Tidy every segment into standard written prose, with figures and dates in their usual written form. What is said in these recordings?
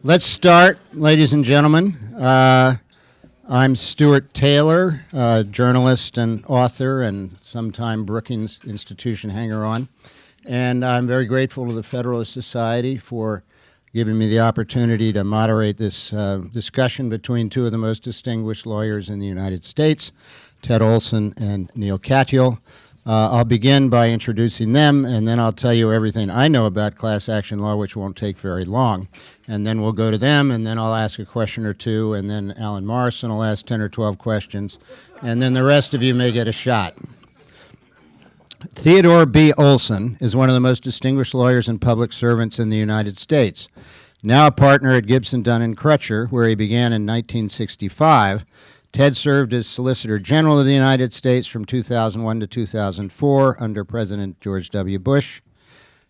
Let's start, ladies and gentlemen. I'm Stuart Taylor, journalist and author and sometime Brookings Institution hanger-on. And I'm very grateful to the Federalist Society for giving me the opportunity to moderate this discussion between two of the most distinguished lawyers in the United States, Ted Olson and Neil Katyal. I'll begin by introducing them, and then I'll tell you everything I know about class action law, which won't take very long. And then we'll go to them, and then I'll ask a question or two, and then Alan Morrison will ask 10 or 12 questions, and then the rest of you may get a shot. Theodore B. Olson is one of the most distinguished lawyers and public servants in the United States. Now a partner at Gibson, Dunn & Crutcher, where he began in 1965, Ted served as Solicitor General of the United States from 2001 to 2004 under President George W. Bush.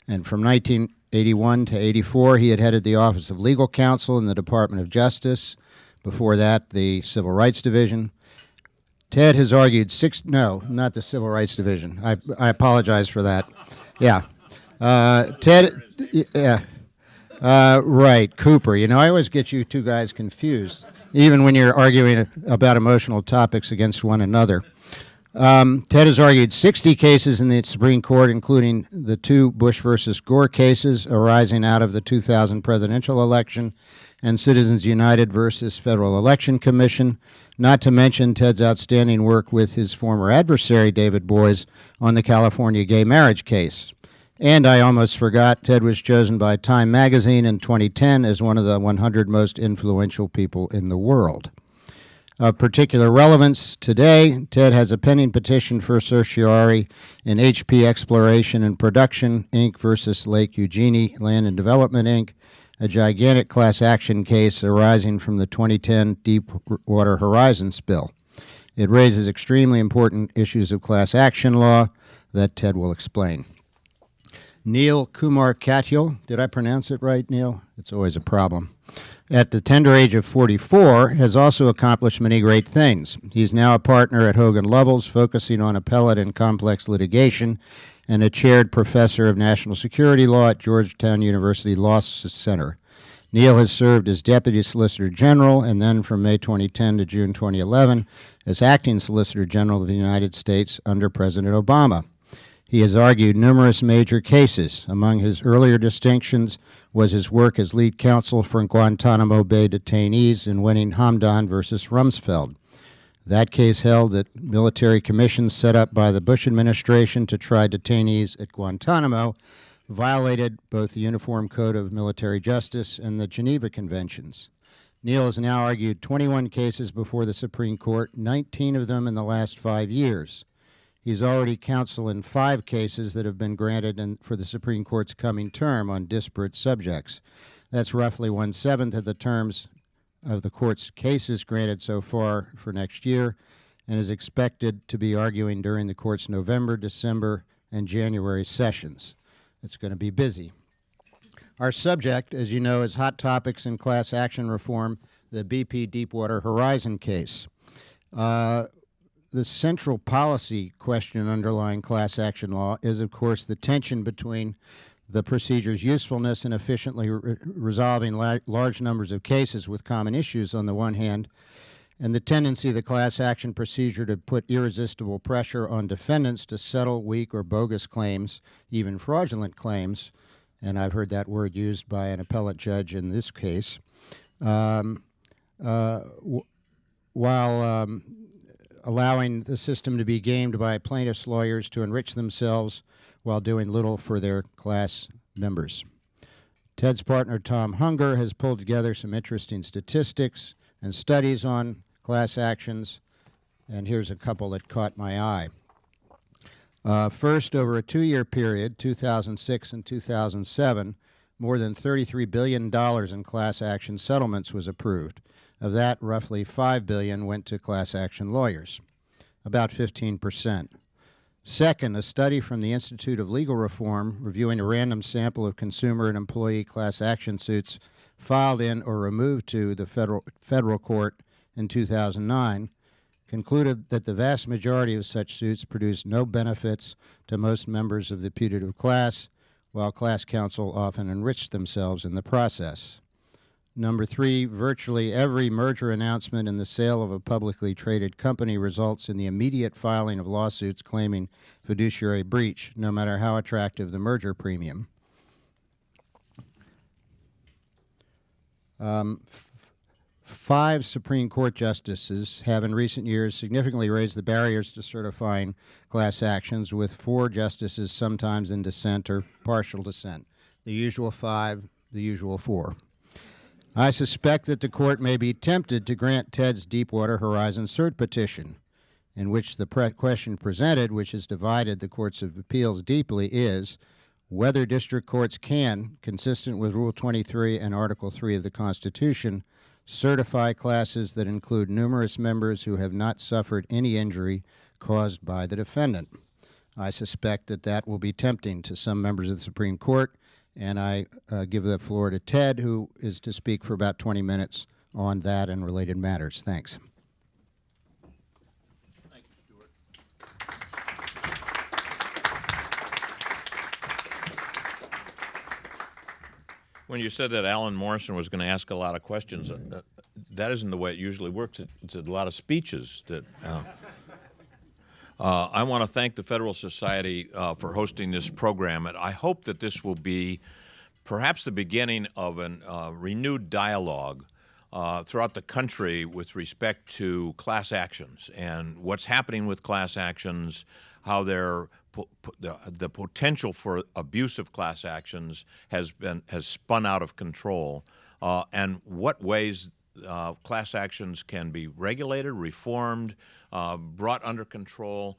And from 1981 to 84, he had headed the Office of Legal Counsel in the Department of Justice. Before that, the Civil Rights Division. Ted has argued not the Civil Rights Division. I apologize for that. Yeah. Right, Cooper. You know, I always get you two guys confused, even when you're arguing about emotional topics against one another. Ted has argued 60 cases in the Supreme Court, including the two Bush versus Gore cases arising out of the 2000 presidential election and Citizens United versus Federal Election Commission, not to mention Ted's outstanding work with his former adversary, David Boies, on the California gay marriage case. And I almost forgot, Ted was chosen by Time magazine in 2010 as one of the 100 most influential people in the world. Of particular relevance today, Ted has a pending petition for certiorari in HP Exploration and Production, Inc. versus Lake Eugenie Land and Development, Inc., a gigantic class action case arising from the 2010 Deepwater Horizon spill. It raises extremely important issues of class action law that Ted will explain. Neil Kumar Katyal, did I pronounce it right, Neil? It's always a problem. At the tender age of 44, has also accomplished many great things. He's now a partner at Hogan Lovells, focusing on appellate and complex litigation, and a chaired professor of national security law at Georgetown University Law Center. Neil has served as Deputy Solicitor General, and then from May 2010 to June 2011 as Acting Solicitor General of the United States under President Obama. He has argued numerous major cases. Among his earlier distinctions was his work as lead counsel for Guantanamo Bay detainees in winning Hamdan versus Rumsfeld. That case held that military commissions set up by the Bush administration to try detainees at Guantanamo violated both the Uniform Code of Military Justice and the Geneva Conventions. Neil has now argued 21 cases before the Supreme Court, 19 of them in the last 5 years. He's already counsel in 5 cases that have been granted for the Supreme Court's coming term on disparate subjects. That's roughly 1/7 of the terms of the court's cases granted so far for next year, and is expected to be arguing during the court's November, December, and January sessions. It's going to be busy. Our subject, as you know, is hot topics in class action reform, the BP Deepwater Horizon case. The central policy question underlying class action law is, of course, the tension between the procedure's usefulness in efficiently resolving large numbers of cases with common issues on the one hand, and the tendency of the class action procedure to put irresistible pressure on defendants to settle weak or bogus claims, even fraudulent claims, and I've heard that word used by an appellate judge in this case, while allowing the system to be gamed by plaintiffs' lawyers to enrich themselves while doing little for their class members. Ted's partner, Tom Hunger, has pulled together some interesting statistics and studies on class actions, and here's a couple that caught my eye. First, over a 2-year period, 2006 and 2007, more than $33 billion in class action settlements was approved. Of that, roughly $5 billion went to class action lawyers, about 15%. Second, a study from the Institute of Legal Reform reviewing a random sample of consumer and employee class action suits filed in or removed to the federal court in 2009 concluded that the vast majority of such suits produced no benefits to most members of the putative class, while class counsel often enriched themselves in the process. Number 3, virtually every merger announcement and the sale of a publicly traded company results in the immediate filing of lawsuits claiming fiduciary breach, no matter how attractive the merger premium. 5 Supreme Court justices have in recent years significantly raised the barriers to certifying class actions, with 4 justices sometimes in dissent or partial dissent. The usual 5, the usual 4. I suspect that the court may be tempted to grant Ted's Deepwater Horizon cert petition, in which the question presented, which has divided the courts of appeals deeply, is whether district courts can, consistent with Rule 23 and Article 3 of the Constitution, certify classes that include numerous members who have not suffered any injury caused by the defendant. I suspect that that will be tempting to some members of the Supreme Court, and I give the floor to Ted, who is to speak for about 20 minutes on that and related matters. Thanks. Thank you, Stuart. When you said that Alan Morrison was going to ask a lot of questions, that isn't the way it usually works. It's a lot of speeches. I want to thank the Federalist Society for hosting this program, and I hope that this will be perhaps the beginning of a renewed dialogue throughout the country with respect to class actions and what's happening with class actions, how the potential for abuse of class actions has spun out of control, and what ways class actions can be regulated, reformed, brought under control,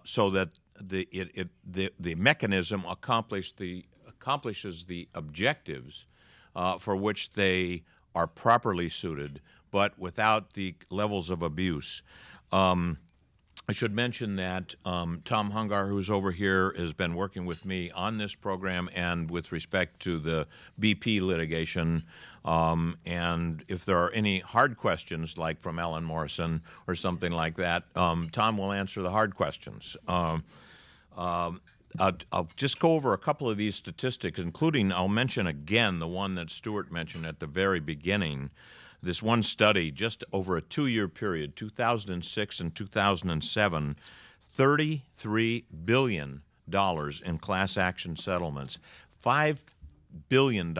so that the mechanism accomplishes the objectives for which they are properly suited, but without the levels of abuse. I should mention that Tom Hungar, who's over here, has been working with me on this program and with respect to the BP litigation. And if there are any hard questions, like from Alan Morrison or something like that, Tom will answer the hard questions. I'll just go over a couple of these statistics, including I'll mention again the one that Stuart mentioned at the very beginning. This one study, just over a 2-year period, 2006 and 2007, $33 billion in class action settlements, $5 billion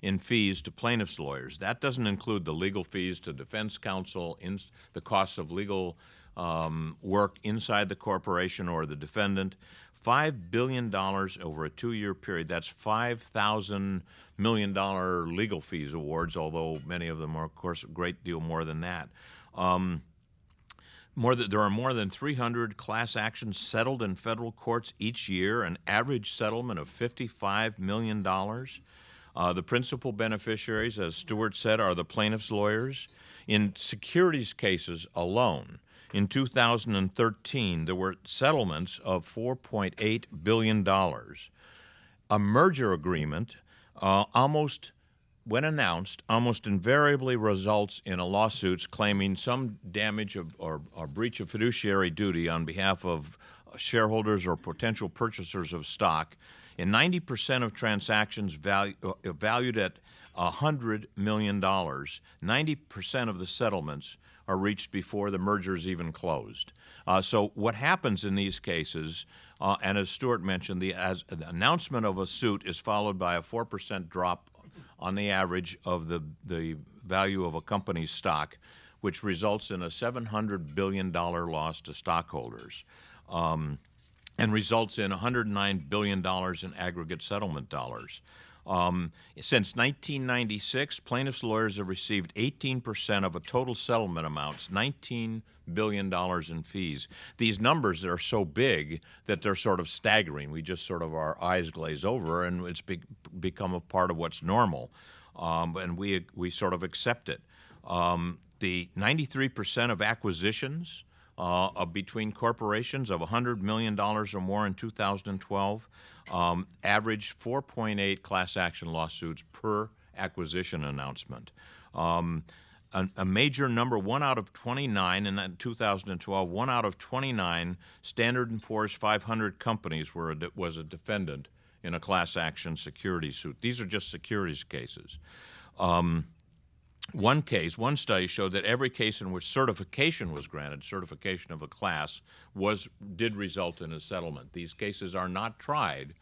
in fees to plaintiffs' lawyers. That doesn't include the legal fees to defense counsel, the costs of legal work inside the corporation or the defendant. $5 billion over a 2-year period. That's $5,000 million legal fees awards, although many of them are, of course, a great deal more than that. There are more than 300 class actions settled in federal courts each year, an average settlement of $55 million. The principal beneficiaries, as Stuart said, are the plaintiffs' lawyers. In securities cases alone, in 2013, there were settlements of $4.8 billion. A merger agreement, when announced, almost invariably results in a lawsuit claiming some damage or breach of fiduciary duty on behalf of shareholders or potential purchasers of stock. In 90% of transactions valued at $100 million, 90% of the settlements are reached before the merger is even closed. So what happens in these cases, and as Stuart mentioned, the announcement of a suit is followed by a 4% drop on the average of the value of a company's stock, which results in a $700 billion loss to stockholders, and results in $109 billion in aggregate settlement dollars. Since 1996, plaintiffs' lawyers have received 18% of a total settlement amounts, $19 billion in fees. These numbers are so big that they're sort of staggering. We just sort of, our eyes glaze over, and it's become a part of what's normal, and we sort of accept it. The 93% of acquisitions between corporations of $100 million or more in 2012 averaged 4.8 class action lawsuits per acquisition announcement. A major number, 1 out of 29 in 2012, 1 out of 29 Standard & Poor's 500 companies was a defendant in a class action securities suit. These are just securities cases. one study showed that every case in which certification was granted, certification of a class, did result in a settlement. These cases are not tried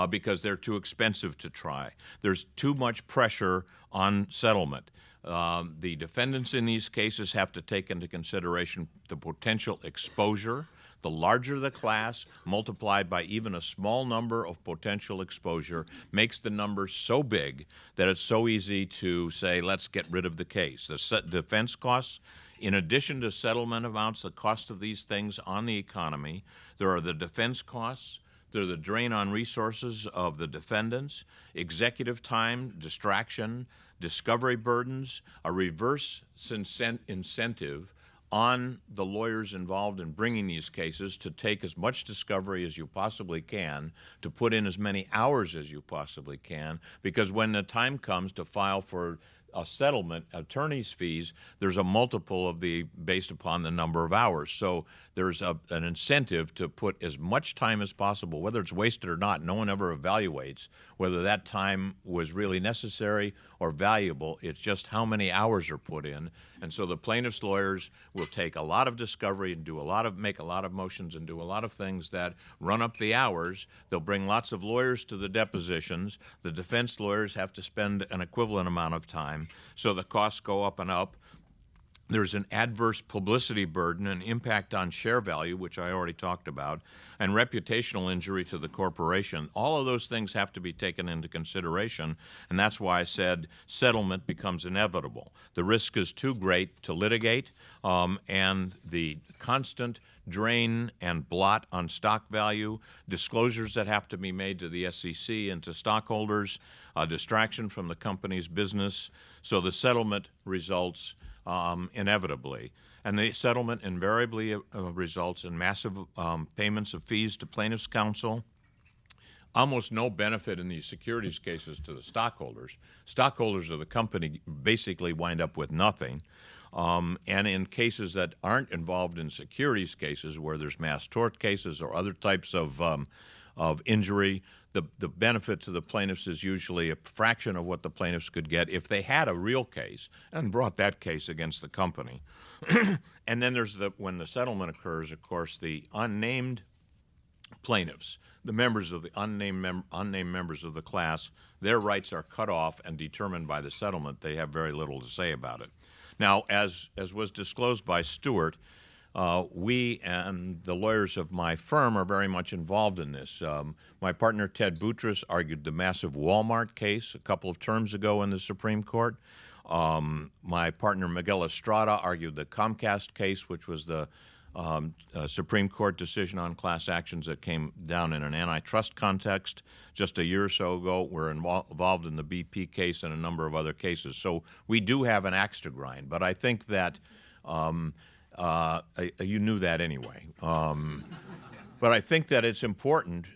because they're too expensive to try. There's too much pressure on settlement. The defendants in these cases have to take into consideration the potential exposure. The larger the class, multiplied by even a small number of potential exposure, makes the number so big that it's so easy to say, let's get rid of the case. The defense costs, in addition to settlement amounts, the cost of these things on the economy, there are the defense costs, there are the drain on resources of the defendants, executive time, distraction, discovery burdens, a reverse incentive on the lawyers involved in bringing these cases to take as much discovery as you possibly can, to put in as many hours as you possibly can, because when the time comes to file for a settlement, attorney's fees, there's a multiple of based upon the number of hours. So there's an incentive to put as much time as possible, whether it's wasted or not. No one ever evaluates whether that time was really necessary or valuable. It's just how many hours are put in. And so the plaintiff's lawyers will take a lot of discovery and make a lot of motions and do a lot of things that run up the hours. They'll bring lots of lawyers to the depositions. The defense lawyers have to spend an equivalent amount of time. So the costs go up and up. There's an adverse publicity burden, an impact on share value, which I already talked about, and reputational injury to the corporation. All of those things have to be taken into consideration, and that's why I said settlement becomes inevitable. The risk is too great to litigate, and the constant drain and blot on stock value, disclosures that have to be made to the SEC and to stockholders, distraction from the company's business. So the settlement results inevitably. And the settlement invariably results in massive payments of fees to plaintiffs' counsel. Almost no benefit in these securities cases to the stockholders. Stockholders of the company basically wind up with nothing. And in cases that aren't involved in securities cases, where there's mass tort cases or other types of injury, the benefit to the plaintiffs is usually a fraction of what the plaintiffs could get if they had a real case and brought that case against the company. And then there's when the settlement occurs, of course, the unnamed plaintiffs, the members of the unnamed members of the class, their rights are cut off and determined by the settlement. They have very little to say about it. Now, as was disclosed by Stewart, we and the lawyers of my firm are very much involved in this. My partner, Ted Boutros, argued the massive Wal-Mart case a couple of terms ago in the Supreme Court. My partner, Miguel Estrada, argued the Comcast case, which was the Supreme Court decision on class actions that came down in an antitrust context just a year or so ago. We're involved in the BP case and a number of other cases. So we do have an axe to grind, but I think that you knew that anyway. But I think that it's important,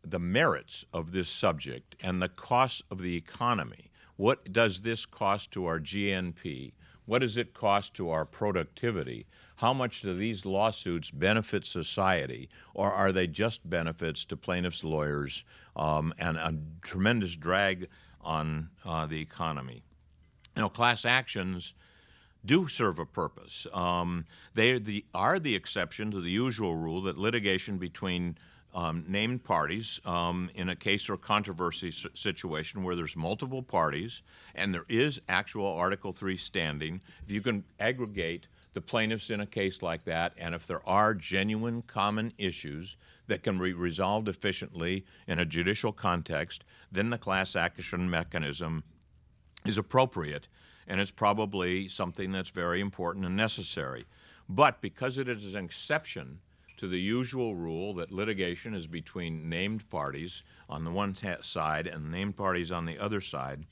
the merits of this subject and the costs of the economy. What does this cost to our GNP? What does it cost to our productivity? How much do these lawsuits benefit society, or are they just benefits to plaintiffs' lawyers and a tremendous drag on the economy? Now, class actions do serve a purpose. They are the exception to the usual rule that litigation between named parties in a case or controversy situation where there's multiple parties and there is actual Article III standing, if you can aggregate the plaintiffs in a case like that, and if there are genuine common issues that can be resolved efficiently in a judicial context, then the class action mechanism is appropriate, and it's probably something that's very important and necessary. But because it is an exception to the usual rule that litigation is between named parties on the one side and named parties on the other side,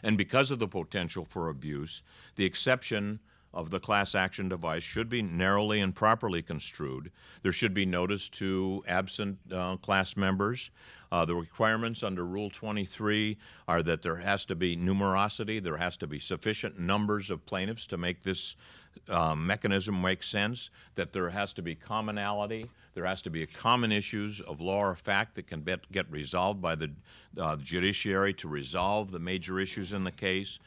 and because of the potential for abuse, the exception of the class action device should be narrowly and properly construed. There should be notice to absent class members. The requirements under Rule 23 are that there has to be numerosity, there has to be sufficient numbers of plaintiffs to make this mechanism make sense, that there has to be commonality, there has to be common issues of law or fact that can get resolved by the judiciary to resolve the major issues in the case.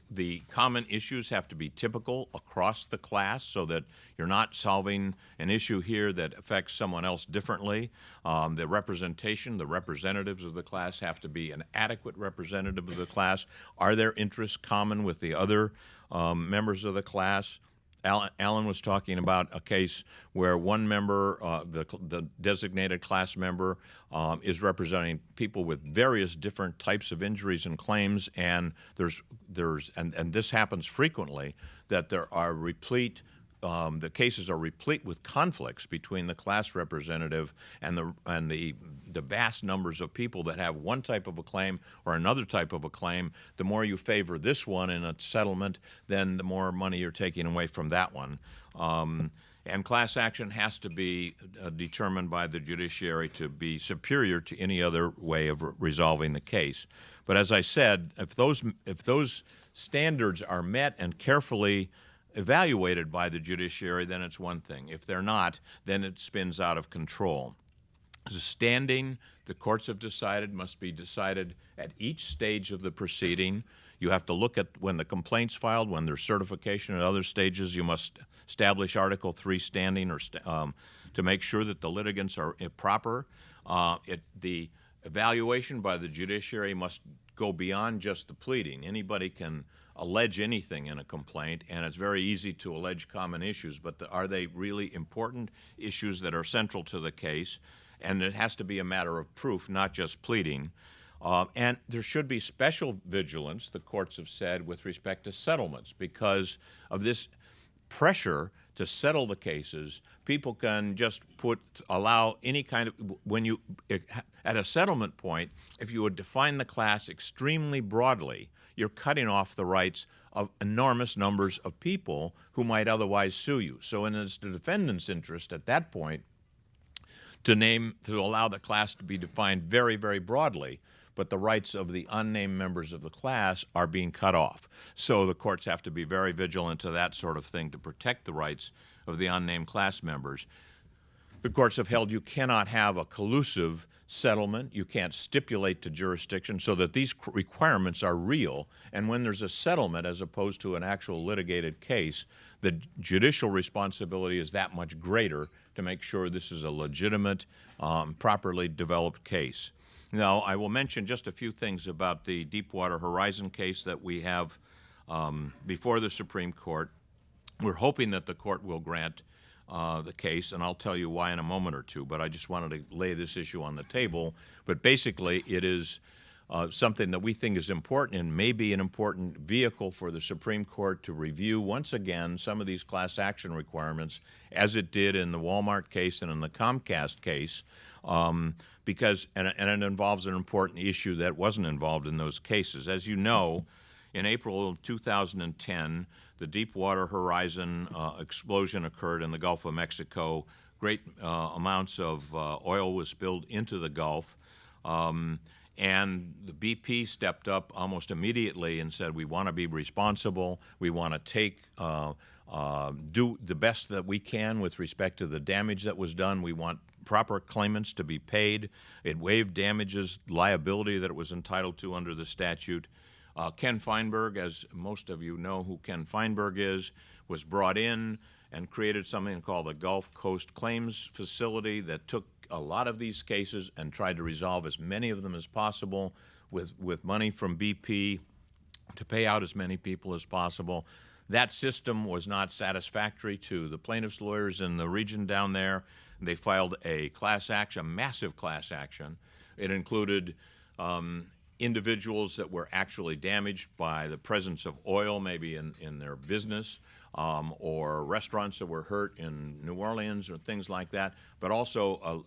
The common issues have to be typical across the class so that you're not solving an issue here that affects someone else differently. The representation, the representatives of the class have to be an adequate representative of the class. Are their interests common with the other members of the class? Alan was talking about a case where one member, the designated class member, is representing people with various different types of injuries and claims, and and this happens frequently, that there are the cases are replete with conflicts between the class representative and the vast numbers of people that have one type of a claim or another type of a claim. The more you favor this one in a settlement, then the more money you're taking away from that one. And class action has to be determined by the judiciary to be superior to any other way of resolving the case. But as I said, if those standards are met and carefully evaluated by the judiciary, then it's one thing. If they're not, then it spins out of control. The standing, the courts have decided, must be decided at each stage of the proceeding. You have to look at when the complaint's filed, when there's certification at other stages. You must establish Article III standing to make sure that the litigants are proper. The evaluation by the judiciary must go beyond just the pleading. Anybody can allege anything in a complaint, and it's very easy to allege common issues, but are they really important issues that are central to the case? And it has to be a matter of proof, not just pleading. And there should be special vigilance, the courts have said, with respect to settlements. Because of this pressure to settle the cases, people can just allow any kind of, at a settlement point, if you would define the class extremely broadly, you're cutting off the rights of enormous numbers of people who might otherwise sue you. So it's the defendant's interest at that point to allow the class to be defined very, very broadly, but the rights of the unnamed members of the class are being cut off. So the courts have to be very vigilant to that sort of thing to protect the rights of the unnamed class members. The courts have held you cannot have a collusive settlement. You can't stipulate to jurisdiction, so that these requirements are real. And when there's a settlement as opposed to an actual litigated case, the judicial responsibility is that much greater to make sure this is a legitimate, properly developed case. Now, I will mention just a few things about the Deepwater Horizon case that we have before the Supreme Court. We're hoping that the court will grant the case, and I'll tell you why in a moment or two, but I just wanted to lay this issue on the table. But basically, it is something that we think is important and may be an important vehicle for the Supreme Court to review once again some of these class action requirements, as it did in the Wal-Mart case and in the Comcast case, because it involves an important issue that wasn't involved in those cases. As you know, in April of 2010, the Deepwater Horizon explosion occurred in the Gulf of Mexico. Great amounts of oil was spilled into the Gulf. And the BP stepped up almost immediately and said, we want to be responsible. We want to do the best that we can with respect to the damage that was done. We want proper claimants to be paid. It waived damages liability that it was entitled to under the statute. Ken Feinberg, as most of you know who Ken Feinberg is, was brought in and created something called the Gulf Coast Claims Facility that took a lot of these cases and tried to resolve as many of them as possible with money from BP to pay out as many people as possible. That system was not satisfactory to the plaintiffs' lawyers in the region down there. They filed a class action, a massive class action. It included individuals that were actually damaged by the presence of oil, maybe in their business, or restaurants that were hurt in New Orleans or things like that, but also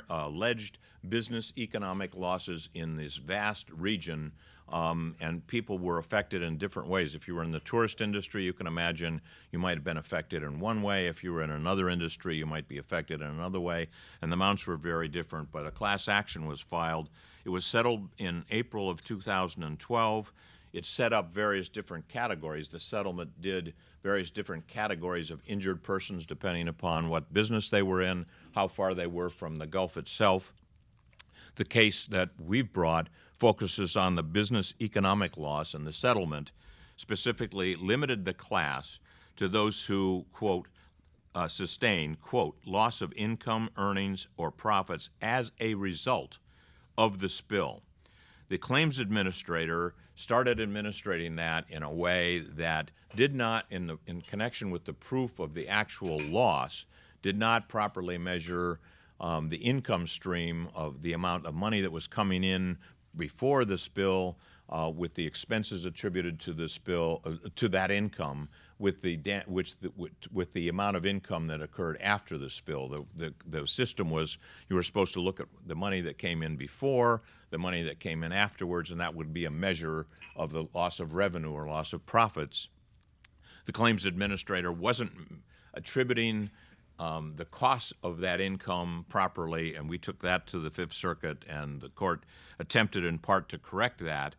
alleged business economic losses in this vast region, and people were affected in different ways. If you were in the tourist industry, you can imagine you might have been affected in one way. If you were in another industry, you might be affected in another way, and the amounts were very different, but a class action was filed. It was settled in April of 2012. It set up various different categories. The settlement did various different categories of injured persons depending upon what business they were in, how far they were from the Gulf itself. The case that we've brought focuses on the business economic loss, and the settlement specifically limited the class to those who, quote, sustained, quote, loss of income, earnings, or profits as a result of the spill. The claims administrator started administrating that in a way that did not, in connection with the proof of the actual loss, did not properly measure the income stream of the amount of money that was coming in before the spill, with the expenses attributed to the spill, to that income, with the amount of income that occurred after the spill. The system was, you were supposed to look at the money that came in before, the money that came in afterwards, and that would be a measure of the loss of revenue or loss of profits. The claims administrator wasn't attributing the costs of that income properly, and we took that to the Fifth Circuit, and the court attempted in part to correct that.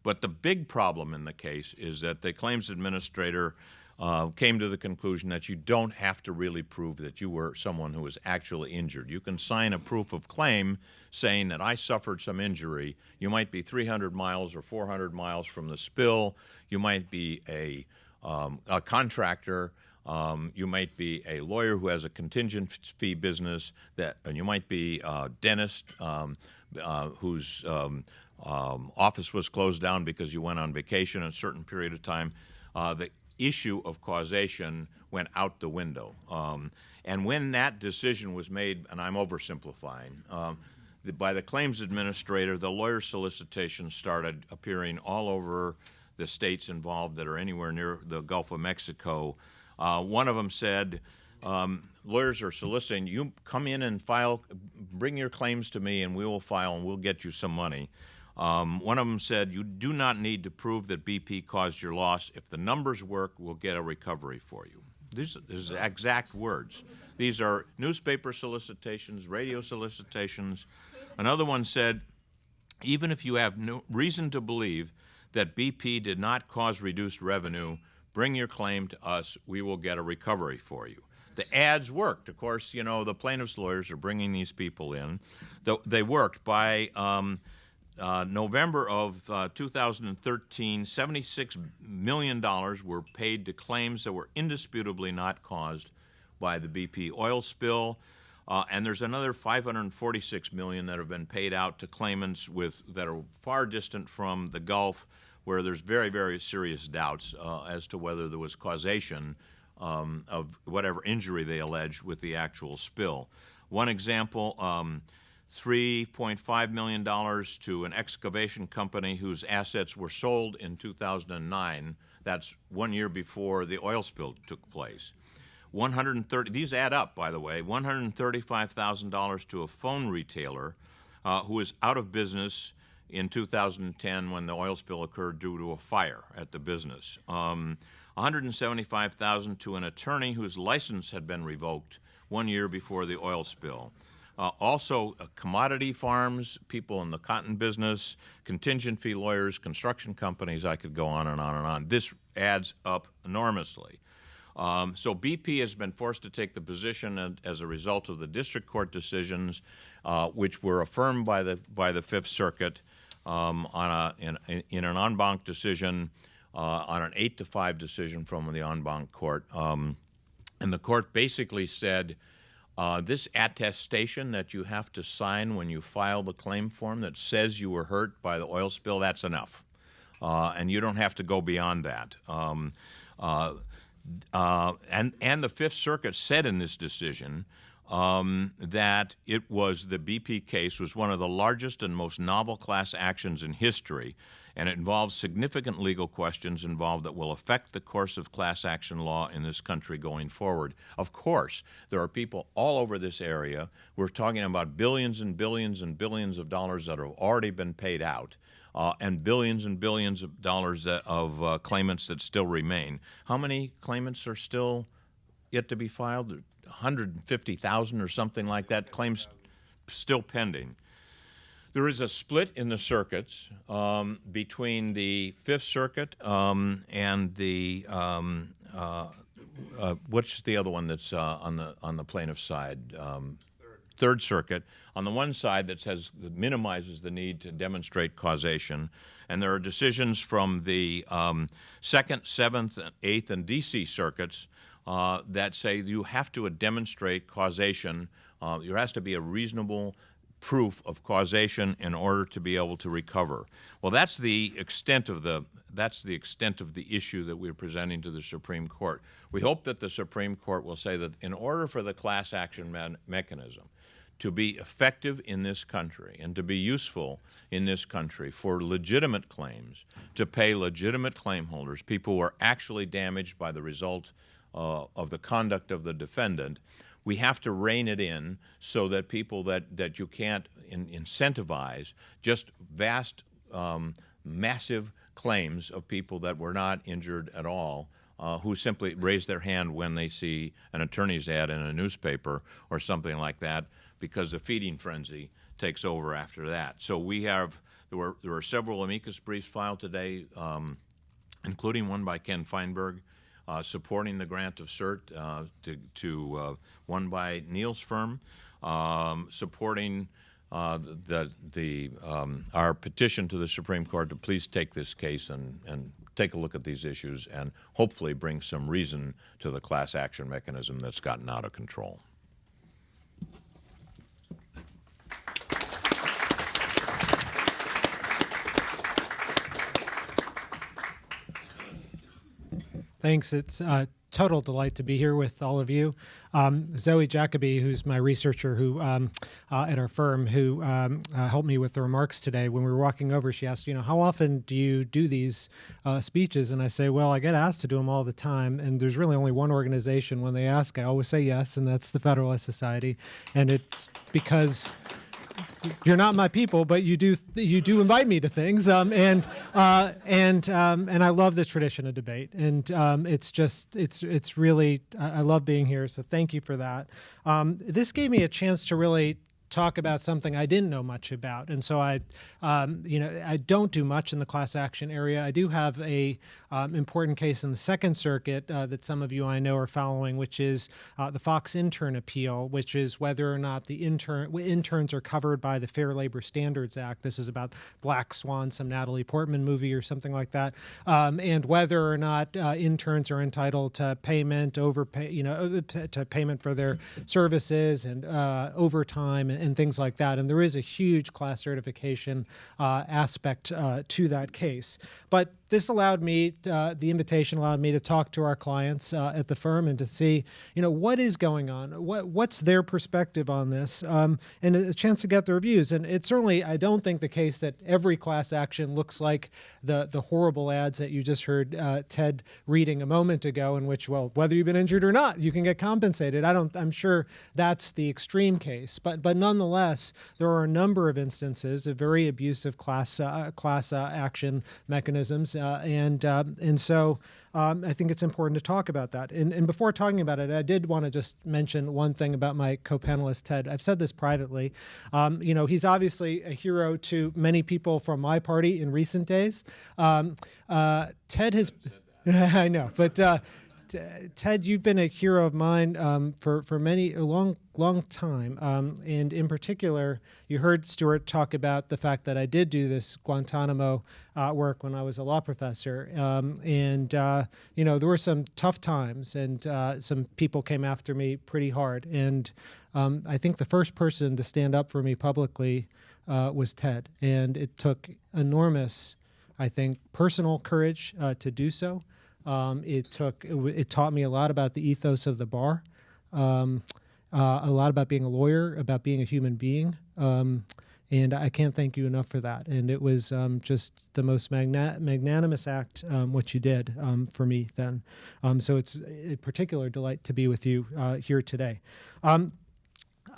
But the big problem in the case is that the claims administrator came to the conclusion that you don't have to really prove that you were someone who was actually injured. You can sign a proof of claim saying that I suffered some injury. You might be 300 miles or 400 miles from the spill. You might be a contractor. You might be a lawyer who has a contingent fee business, and you might be a dentist whose office was closed down because you went on vacation a certain period of time. The issue of causation went out the window. And when that decision was made, and I'm oversimplifying, by the claims administrator, the lawyer solicitations started appearing all over the states involved that are anywhere near the Gulf of Mexico. One of them said, lawyers are soliciting, you come in and file, bring your claims to me and we will file and we'll get you some money. One of them said, you do not need to prove that BP caused your loss. If the numbers work, we'll get a recovery for you. These are exact words. These are newspaper solicitations, radio solicitations. Another one said, even if you have no reason to believe that BP did not cause reduced revenue, bring your claim to us, we will get a recovery for you. The ads worked. Of course, you know, the plaintiffs' lawyers are bringing these people in. They worked. By November of 2013, $76 million were paid to claims that were indisputably not caused by the BP oil spill. And there's another $546 million that have been paid out to claimants that are far distant from the Gulf, where there's very, very serious doubts as to whether there was causation of whatever injury they allege with the actual spill. One example, $3.5 million to an excavation company whose assets were sold in 2009. That's 1 year before the oil spill took place. These add up, by the way, $135,000 to a phone retailer who was out of business in 2010 when the oil spill occurred due to a fire at the business. $175,000 to an attorney whose license had been revoked 1 year before the oil spill. Also, commodity farms, people in the cotton business, contingent fee lawyers, construction companies, I could go on and on and on. This adds up enormously. So BP has been forced to take the position as a result of the district court decisions, which were affirmed by the Fifth Circuit in an en banc decision, on an 8-5 decision from the en banc court. And the court basically said, this attestation that you have to sign when you file the claim form that says you were hurt by the oil spill, that's enough. And you don't have to go beyond that. And the Fifth Circuit said in this decision that it was the BP case was one of the largest and most novel class actions in history, and it involves significant legal questions involved that will affect the course of class action law in this country going forward. Of course, there are people all over this area. We're talking about billions and billions and billions of dollars that have already been paid out. And billions of dollars of claimants that still remain. How many claimants are still yet to be filed? 150,000 or something like that, claims still pending. There is a split in the circuits between the Fifth Circuit and the what's the other one that's on the plaintiff's side? Third Circuit, on the one side that minimizes the need to demonstrate causation, and there are decisions from the Second, Seventh, Eighth, and D.C. circuits that say you have to demonstrate causation. There has to be a reasonable proof of causation in order to be able to recover. Well, that's the extent of the issue that we're presenting to the Supreme Court. We hope that the Supreme Court will say that in order for the class action mechanism to be effective in this country and to be useful in this country for legitimate claims, to pay legitimate claim holders, people who are actually damaged by the result of the conduct of the defendant, we have to rein it in so that people that you can't incentivize just vast, massive claims of people that were not injured at all, who simply raise their hand when they see an attorney's ad in a newspaper or something like that, because the feeding frenzy takes over after that. So there were several amicus briefs filed today, including one by Ken Feinberg, supporting the grant of cert to one by Neil's firm, supporting our petition to the Supreme Court to please take this case and take a look at these issues and hopefully bring some reason to the class action mechanism that's gotten out of control. Thanks. It's a total delight to be here with all of you. Zoe Jacoby, who's my researcher who at our firm, who helped me with the remarks today, when we were walking over, she asked, how often do you do these speeches? And I say, well, I get asked to do them all the time. And there's really only one organization when they ask, I always say yes, and that's the Federalist Society. And it's because you're not my people, but you do invite me to things, and I love this tradition of debate, and it's really, I love being here. So thank you for that. This gave me a chance to really talk about something I didn't know much about, and so I don't do much in the class action area. I do have a important case in the Second Circuit that some of you I know are following, which is the Fox intern appeal, which is whether or not the interns are covered by the Fair Labor Standards Act. This is about Black Swan, some Natalie Portman movie or something like that, and whether or not interns are entitled to payment, to payment for their services and overtime and things like that. And there is a huge class certification aspect to that case. But this allowed me, the invitation allowed me to talk to our clients at the firm and to see, what is going on, what's their perspective on this, and a chance to get their views. And it's certainly, I don't think, the case that every class action looks like the horrible ads that you just heard Ted reading a moment ago, in which, well, whether you've been injured or not, you can get compensated. I'm sure that's the extreme case, but nonetheless, there are a number of instances of very abusive class action mechanisms. And so I think it's important to talk about that. And before talking about it, I did want to just mention one thing about my co-panelist, Ted. I've said this privately. He's obviously a hero to many people from my party in recent days. Ted has... I know, but... Ted, you've been a hero of mine for a long time, and in particular, you heard Stuart talk about the fact that I did do this Guantanamo work when I was a law professor, and there were some tough times, and some people came after me pretty hard, and I think the first person to stand up for me publicly was Ted, and it took enormous, I think, personal courage to do so. It taught me a lot about the ethos of the bar, a lot about being a lawyer, about being a human being, and I can't thank you enough for that. And it was just the most magnanimous act what you did for me then. So it's a particular delight to be with you here today.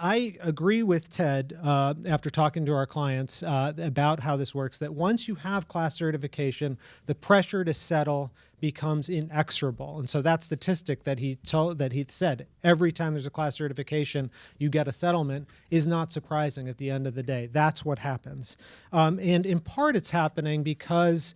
I agree with Ted after talking to our clients about how this works, that once you have class certification, the pressure to settle becomes inexorable. And so that statistic that he said every time there's a class certification, you get a settlement is not surprising at the end of the day. That's what happens. And in part, it's happening because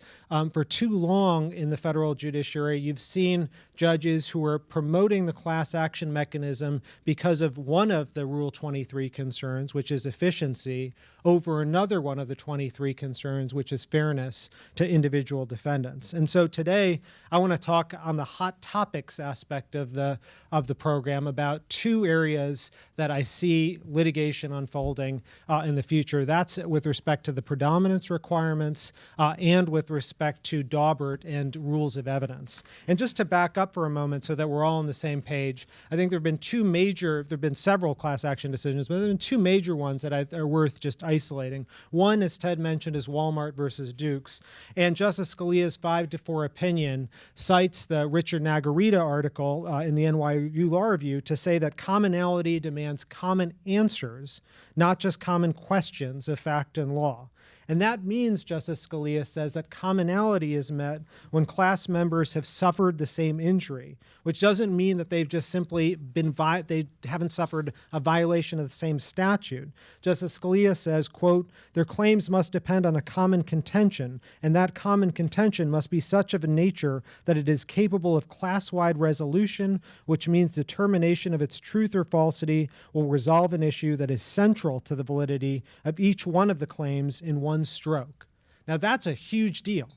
for too long in the federal judiciary, you've seen judges who are promoting the class action mechanism because of one of the Rule 23 concerns, which is efficiency, over another one of the 23 concerns, which is fairness to individual defendants. And so today, I want to talk on the hot topics aspect of the program about two areas that I see litigation unfolding in the future. That's with respect to the predominance requirements and with respect to Daubert and rules of evidence. And just to back up for a moment so that we're all on the same page, I think there have been several class action decisions, but there have been two major ones that are worth just isolating. One, as Ted mentioned, is Wal-Mart versus Dukes. And Justice Scalia's 5-4 opinion cites the Richard Nagarita article in the NYU Law Review to say that commonality demands common answers, not just common questions of fact and law. And that means, Justice Scalia says, that commonality is met when class members have suffered the same injury, which doesn't mean that they've just simply they haven't suffered a violation of the same statute. Justice Scalia says, quote, their claims must depend on a common contention, and that common contention must be such of a nature that it is capable of class-wide resolution, which means determination of its truth or falsity will resolve an issue that is central to the validity of each one of the claims in one stroke. Now, that's a huge deal.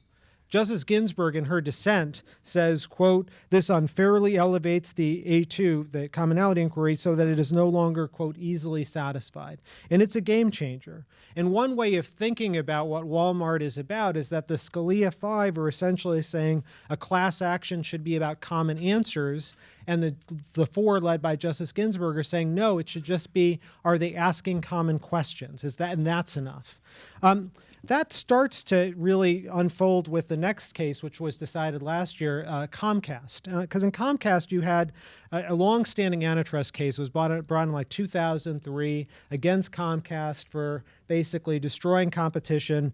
Justice Ginsburg, in her dissent, says, quote, this unfairly elevates the A2, the commonality inquiry, so that it is no longer, quote, easily satisfied. And it's a game changer. And one way of thinking about what Wal-Mart is about is that the Scalia 5 are essentially saying a class action should be about common answers, and the 4 led by Justice Ginsburg are saying, no, it should just be, are they asking common questions? And that's enough. That starts to really unfold with the next case, which was decided last year, Comcast. Because in Comcast, you had a long-standing antitrust case. It was brought in like 2003 against Comcast for basically destroying competition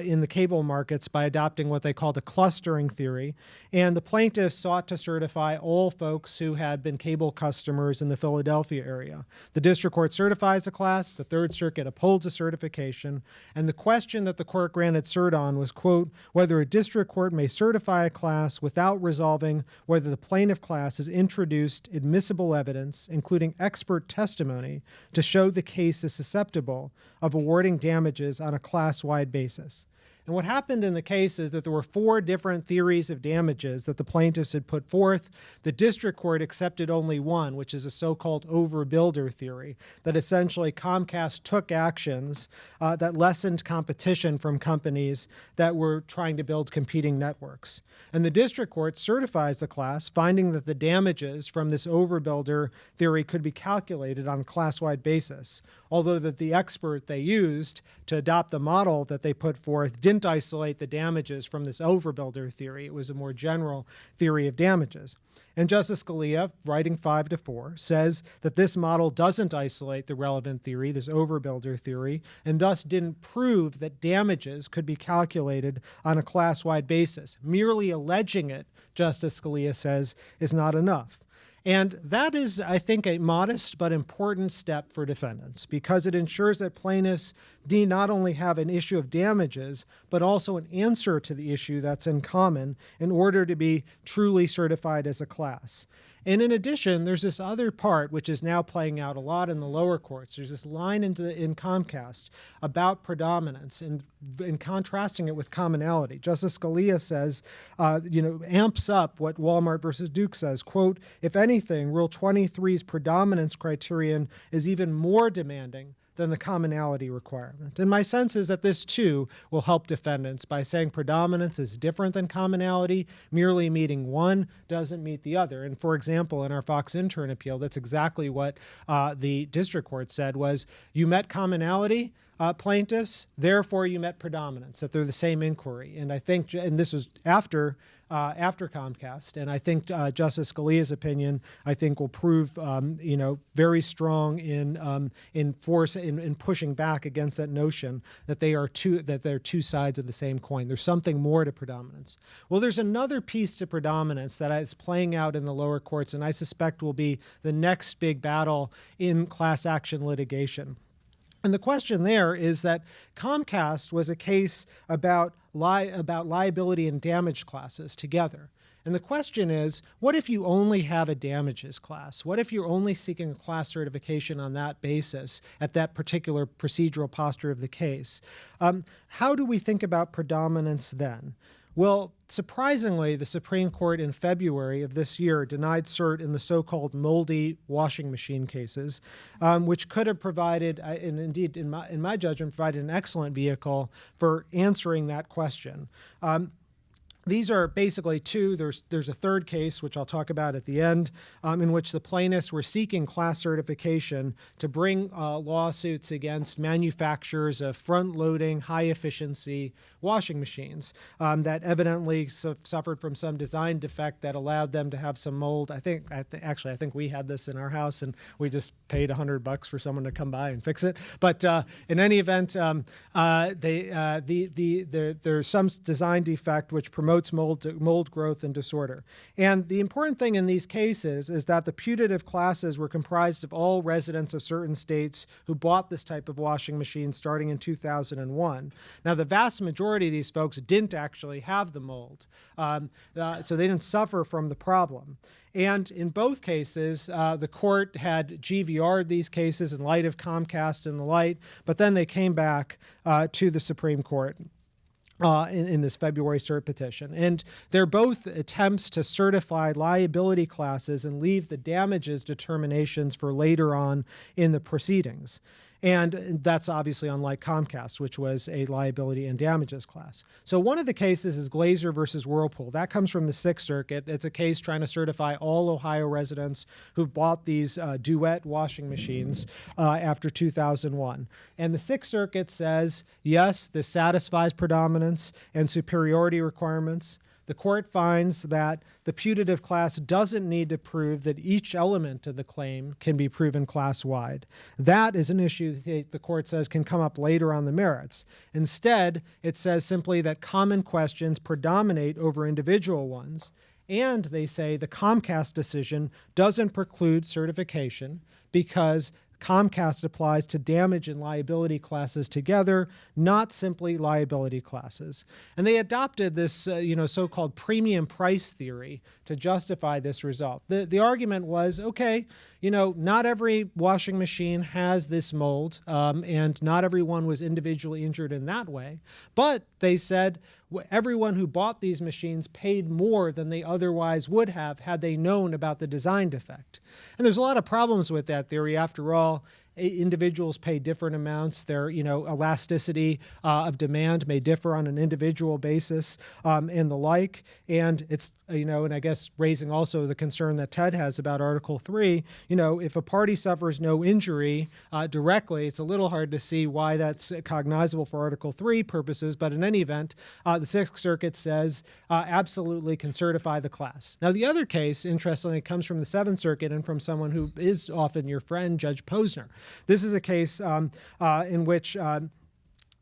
in the cable markets by adopting what they called a clustering theory. And the plaintiffs sought to certify all folks who had been cable customers in the Philadelphia area. The district court certifies the class. The Third Circuit upholds the certification. And the question that the court granted cert on was, quote, whether a district court may certify a class without resolving whether the plaintiff class has introduced admissible evidence, including expert testimony, to show the case is susceptible of awarding damages on a class-wide basis. And what happened in the case is that there were 4 different theories of damages that the plaintiffs had put forth. The district court accepted only one, which is a so-called overbuilder theory, that essentially Comcast took actions that lessened competition from companies that were trying to build competing networks. And the district court certifies the class, finding that the damages from this overbuilder theory could be calculated on a class-wide basis, although that the expert they used to adopt the model that they put forth didn't isolate the damages from this overbuilder theory. It was a more general theory of damages. And Justice Scalia, writing 5-4, says that this model doesn't isolate the relevant theory, this overbuilder theory, and thus didn't prove that damages could be calculated on a class-wide basis. Merely alleging it, Justice Scalia says, is not enough. And that is, I think, a modest but important step for defendants because it ensures that plaintiffs need not only have an issue of damages, but also an answer to the issue that's in common in order to be truly certified as a class. And in addition, there's this other part, which is now playing out a lot in the lower courts. There's this line in Comcast about predominance and contrasting it with commonality. Justice Scalia says, amps up what Wal-Mart versus Duke says, quote, if anything, Rule 23's predominance criterion is even more demanding than the commonality requirement. And my sense is that this, too, will help defendants by saying predominance is different than commonality. Merely meeting one doesn't meet the other. And for example, in our Fox intern appeal, that's exactly what the district court said was, you met commonality, plaintiffs, therefore you met predominance, that they're the same inquiry. And I think, and this was after Comcast, and I think Justice Scalia's opinion, I think, will prove, very strong in pushing back against that notion that they're two sides of the same coin. There's something more to predominance. Well, there's another piece to predominance that is playing out in the lower courts, and I suspect will be the next big battle in class action litigation. And the question there is that Comcast was a case about liability and damage classes together. And the question is, what if you only have a damages class? What if you're only seeking a class certification on that basis at that particular procedural posture of the case? How do we think about predominance then? Well, surprisingly, the Supreme Court in February of this year denied cert in the so-called moldy washing machine cases, which could have provided, and indeed, in my judgment, provided an excellent vehicle for answering that question. These are basically two. There's a third case, which I'll talk about at the end, in which the plaintiffs were seeking class certification to bring lawsuits against manufacturers of front-loading, high-efficiency washing machines that evidently suffered from some design defect that allowed them to have some mold. I think we had this in our house, and we just paid $100 for someone to come by and fix it. But in any event, there's some design defect which promotes mold growth and disorder. And the important thing in these cases is that the putative classes were comprised of all residents of certain states who bought this type of washing machine starting in 2001. Now, the vast majority of these folks didn't actually have the mold, so they didn't suffer from the problem. And in both cases, the court had GVR'd these cases in light of Comcast and the light, but then they came back to the Supreme Court in this February cert petition. And they're both attempts to certify liability classes and leave the damages determinations for later on in the proceedings. And that's obviously unlike Comcast, which was a liability and damages class. So one of the cases is Glazer versus Whirlpool. That comes from the Sixth Circuit. It's a case trying to certify all Ohio residents who've bought these Duet washing machines after 2001. And the Sixth Circuit says, yes, this satisfies predominance and superiority requirements. The court finds that the putative class doesn't need to prove that each element of the claim can be proven class-wide. That is an issue that the court says can come up later on the merits. Instead, it says simply that common questions predominate over individual ones, and they say the Comcast decision doesn't preclude certification because Comcast applies to damage and liability classes together, not simply liability classes. And they adopted this, so-called premium price theory to justify this result. The argument was, okay, not every washing machine has this mold, and not everyone was individually injured in that way. But they said everyone who bought these machines paid more than they otherwise would have had they known about the design defect. And there's a lot of problems with that theory. After all, individuals pay different amounts. Their, elasticity of demand may differ on an individual basis, and the like. And it's, and I guess raising also the concern that Ted has about Article 3, if a party suffers no injury directly, it's a little hard to see why that's cognizable for Article 3 purposes. But in any event, the Sixth Circuit says absolutely can certify the class. Now, the other case, interestingly, comes from the Seventh Circuit and from someone who is often your friend, Judge Posner. This is a case in which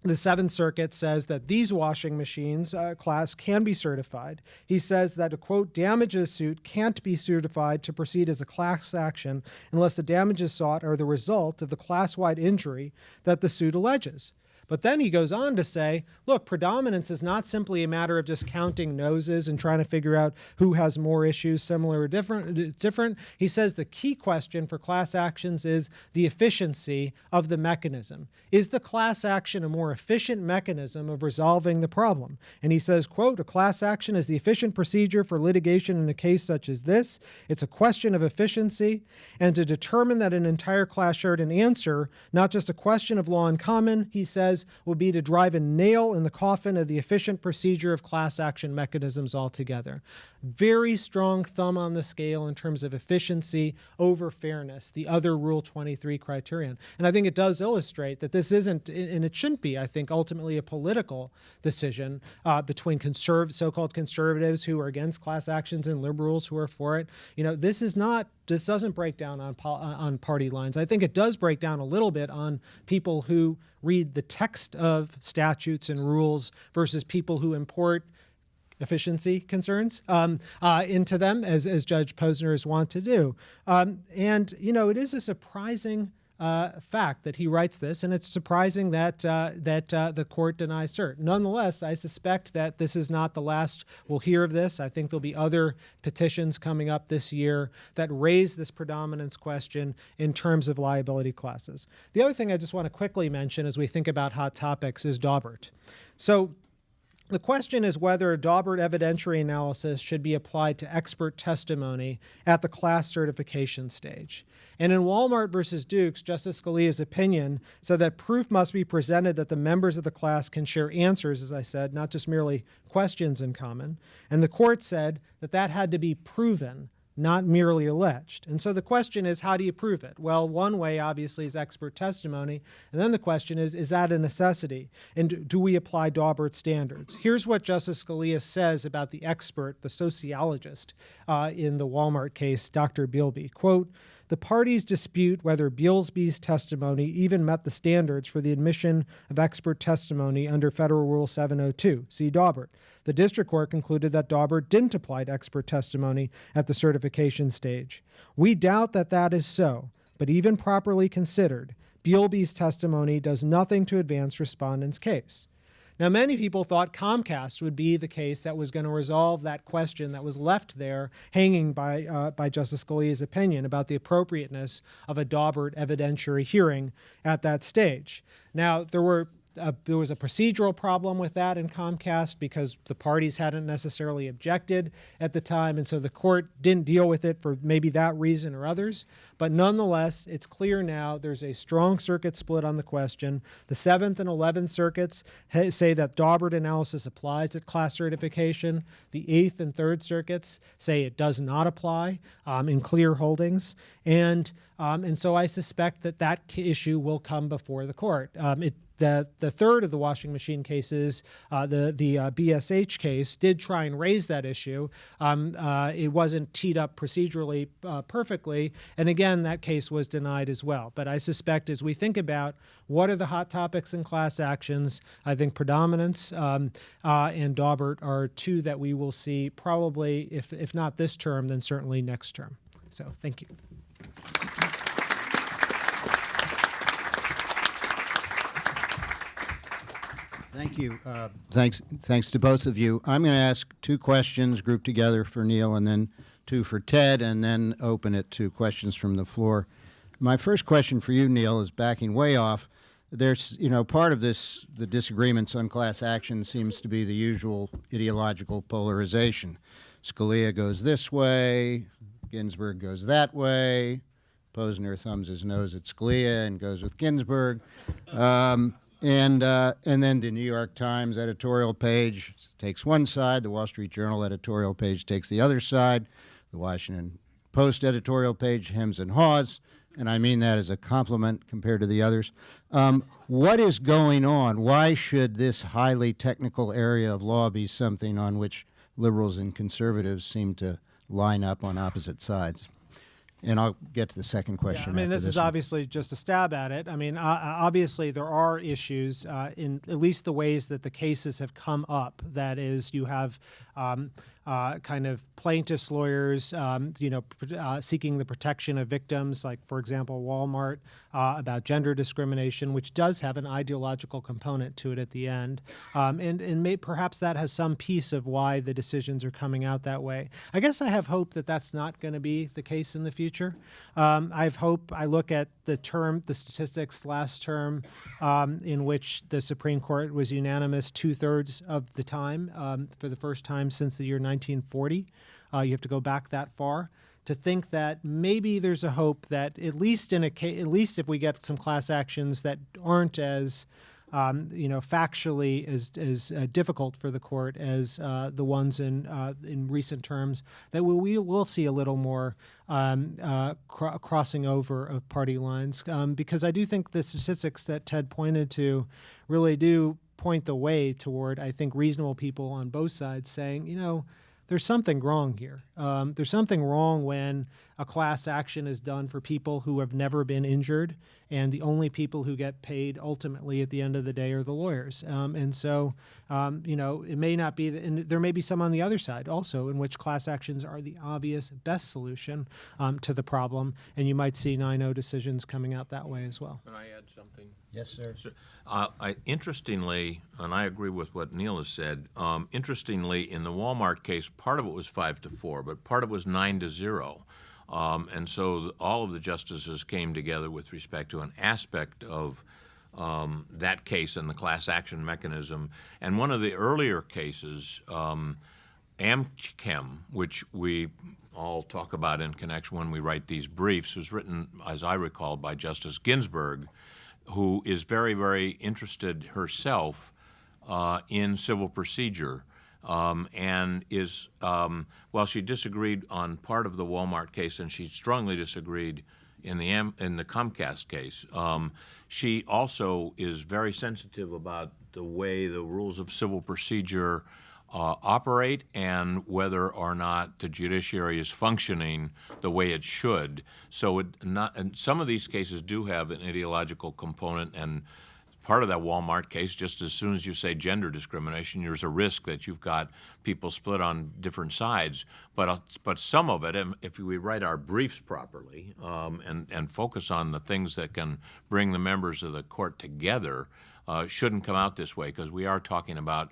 the Seventh Circuit says that these washing machines class can be certified. He says that a, quote, damages suit can't be certified to proceed as a class action unless the damages sought are the result of the class-wide injury that the suit alleges. But then he goes on to say, look, predominance is not simply a matter of just counting noses and trying to figure out who has more issues, similar or different. He says the key question for class actions is the efficiency of the mechanism. Is the class action a more efficient mechanism of resolving the problem? And he says, quote, a class action is the efficient procedure for litigation in a case such as this. It's a question of efficiency, and to determine that an entire class shared an answer, not just a question of law in common, he says, says, would be to drive a nail in the coffin of the efficient procedure of class action mechanisms altogether. Very strong thumb on the scale in terms of efficiency over fairness, the other Rule 23 criterion. And I think it does illustrate that this isn't, and it shouldn't be, I think, ultimately a political decision between so-called conservatives who are against class actions and liberals who are for it. This doesn't break down on party lines. I think it does break down a little bit on people who read the text of statutes and rules versus people who import efficiency concerns into them, as Judge Posner is wont to do. It is a surprising fact that he writes this, and it's surprising that the court denies cert. Nonetheless, I suspect that this is not the last we'll hear of this. I think there'll be other petitions coming up this year that raise this predominance question in terms of liability classes. The other thing I just want to quickly mention as we think about hot topics is Daubert. So the question is whether a Daubert evidentiary analysis should be applied to expert testimony at the class certification stage. And in Wal-Mart versus Dukes, Justice Scalia's opinion said that proof must be presented that the members of the class can share answers, as I said, not just merely questions in common. And the court said that that had to be proven, not merely alleged. And so the question is, how do you prove it? Well, one way, obviously, is expert testimony. And then the question is that a necessity? And do we apply Daubert standards? Here's what Justice Scalia says about the expert, the sociologist, in the Wal-Mart case, Dr. Bilby. Quote, "The parties dispute whether Bilsby's testimony even met the standards for the admission of expert testimony under Federal Rule 702, see Daubert. The district court concluded that Daubert didn't apply to expert testimony at the certification stage. We doubt that that is so, but even properly considered, Bilsby's testimony does nothing to advance respondent's case." Now, many people thought Comcast would be the case that was going to resolve that question that was left there hanging by Justice Scalia's opinion about the appropriateness of a Daubert evidentiary hearing at that stage. Now, there was a procedural problem with that in Comcast because the parties hadn't necessarily objected at the time, and so the court didn't deal with it for maybe that reason or others. But nonetheless, it's clear now there's a strong circuit split on the question. The 7th and 11th circuits say that Daubert analysis applies at class certification. The 8th and 3rd circuits say it does not apply in clear holdings. And so I suspect that issue will come before the court. The third of the washing machine cases, the BSH case, did try and raise that issue. It wasn't teed up procedurally perfectly, and again, that case was denied as well. But I suspect as we think about what are the hot topics in class actions, I think predominance and Daubert are two that we will see probably, if not this term, then certainly next term. So thank you. Thank you. Thanks to both of you. I'm going to ask two questions grouped together for Neil and then two for Ted, and then open it to questions from the floor. My first question for you, Neil, is backing way off. There's, part of this, the disagreements on class action seems to be the usual ideological polarization. Scalia goes this way, Ginsburg goes that way, Posner thumbs his nose at Scalia and goes with Ginsburg. And then the New York Times editorial page takes one side, the Wall Street Journal editorial page takes the other side, the Washington Post editorial page hems and haws, and I mean that as a compliment compared to the others. What is going on? Why should this highly technical area of law be something on which liberals and conservatives seem to line up on opposite sides? And I'll get to the second question. Yeah, this is obviously just a stab at it. Obviously there are issues in at least the ways that the cases have come up. That is, you have kind of plaintiffs' lawyers, seeking the protection of victims, like, for example, Wal-Mart, about gender discrimination, which does have an ideological component to it at the end. Perhaps that has some piece of why the decisions are coming out that way. I guess I have hope that that's not going to be the case in the future. I have hope. I look at the statistics last term in which the Supreme Court was unanimous 2/3 of the time for the first time since the year 1940. You have to go back that far to think that maybe there's a hope that at least if we get some class actions that aren't as factually as difficult for the court as the ones in recent terms, that we will see a little more crossing over of party lines, because I do think the statistics that Ted pointed to really do point the way toward, I think, reasonable people on both sides saying, there's something wrong here. There's something wrong when a class action is done for people who have never been injured, and the only people who get paid ultimately at the end of the day are the lawyers. And so, it may not be, and there may be some on the other side also in which class actions are the obvious best solution to the problem, and you might see 9-0 decisions coming out that way as well. Can I add something? Yes, sir. Interestingly, and I agree with what Neil has said, interestingly, in the Wal-Mart case, part of it was 5-4, but part of it was 9-0. And so all of the justices came together with respect to an aspect of that case and the class action mechanism. And one of the earlier cases, Amchem, which we all talk about in connection when we write these briefs, was written, as I recall, by Justice Ginsburg, who is very, very interested herself in civil procedure, and is, well, she disagreed on part of the Wal-Mart case, and she strongly disagreed in the Comcast case. She also is very sensitive about the way the rules of civil procedure operate and whether or not the judiciary is functioning the way it should. So and some of these cases do have an ideological component, and part of that Wal-Mart case, just as soon as you say gender discrimination, there's a risk that you've got people split on different sides. But some of it, if we write our briefs properly and focus on the things that can bring the members of the court together, shouldn't come out this way, because we are talking about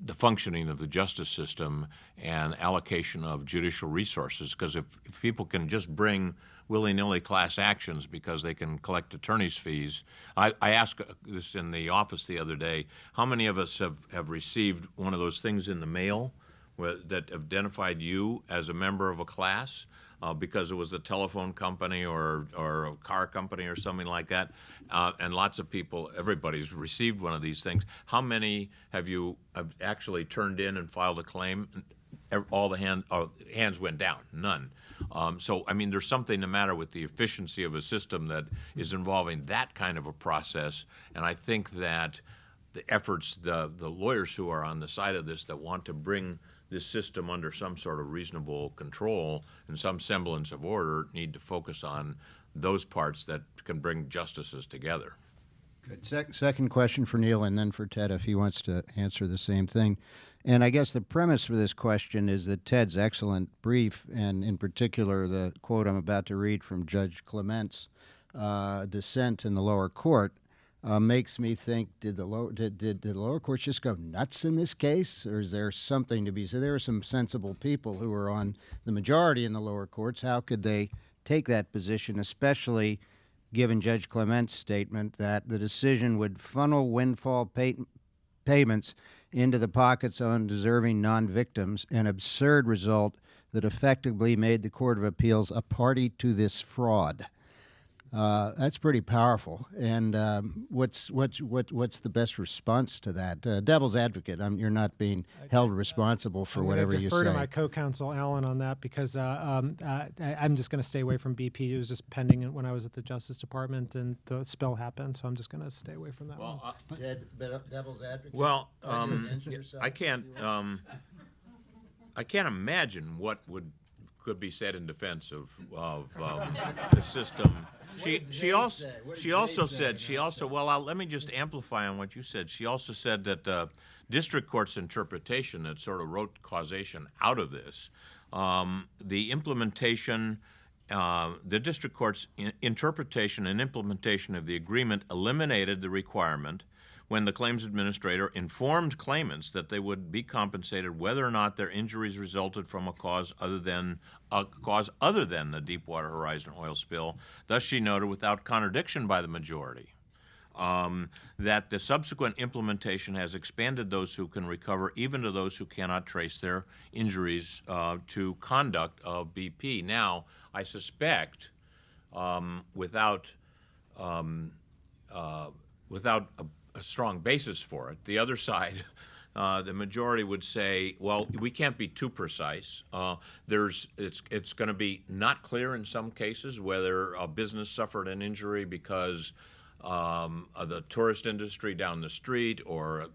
the functioning of the justice system and allocation of judicial resources. Because if people can just bring willy-nilly class actions because they can collect attorney's fees. I asked this in the office the other day, how many of us have received one of those things in the mail that identified you as a member of a class? Because it was a telephone company or a car company or something like that. And lots of people, everybody's received one of these things. How many have actually turned in and filed a claim? All the hands went down, none. So, I mean, there's something the matter with the efficiency of a system that is involving that kind of a process. And I think that the efforts, the lawyers who are on the side of this that want to bring this system under some sort of reasonable control and some semblance of order need to focus on those parts that can bring justices together. Good. Second question for Neil, and then for Ted if he wants to answer the same thing. And I guess the premise for this question is that Ted's excellent brief, and in particular the quote I'm about to read from Judge Clement's dissent in the lower court, makes me think, did the lower courts just go nuts in this case, or is there something to be said? There are some sensible people who are on the majority in the lower courts. How could they take that position, especially given Judge Clement's statement that the decision would funnel windfall payments into the pockets of undeserving non-victims, an absurd result that effectively made the Court of Appeals a party to this fraud? That's pretty powerful. And what's the best response to that? Devil's advocate. You're not being held responsible for whatever you say. I'm going to defer to my co-counsel Alan on that, because I'm just going to stay away from BP. It was just pending when I was at the Justice Department, and the spill happened, so I'm just going to stay away from that one. Ted, devil's advocate. Well, I can't imagine what could be said in defense of the system. Let me just amplify on what you said. She also said that the district court's interpretation that sort of wrote causation out of this, the district court's interpretation and implementation of the agreement eliminated the requirement when the claims administrator informed claimants that they would be compensated whether or not their injuries resulted from a cause other than the Deepwater Horizon oil spill. Thus, she noted, without contradiction by the majority, that the subsequent implementation has expanded those who can recover, even to those who cannot trace their injuries to conduct of BP. Now, I suspect, without strong basis for it. The other side, the majority would say, well, we can't be too precise. It's going to be not clear in some cases whether a business suffered an injury because the tourist industry down the street, or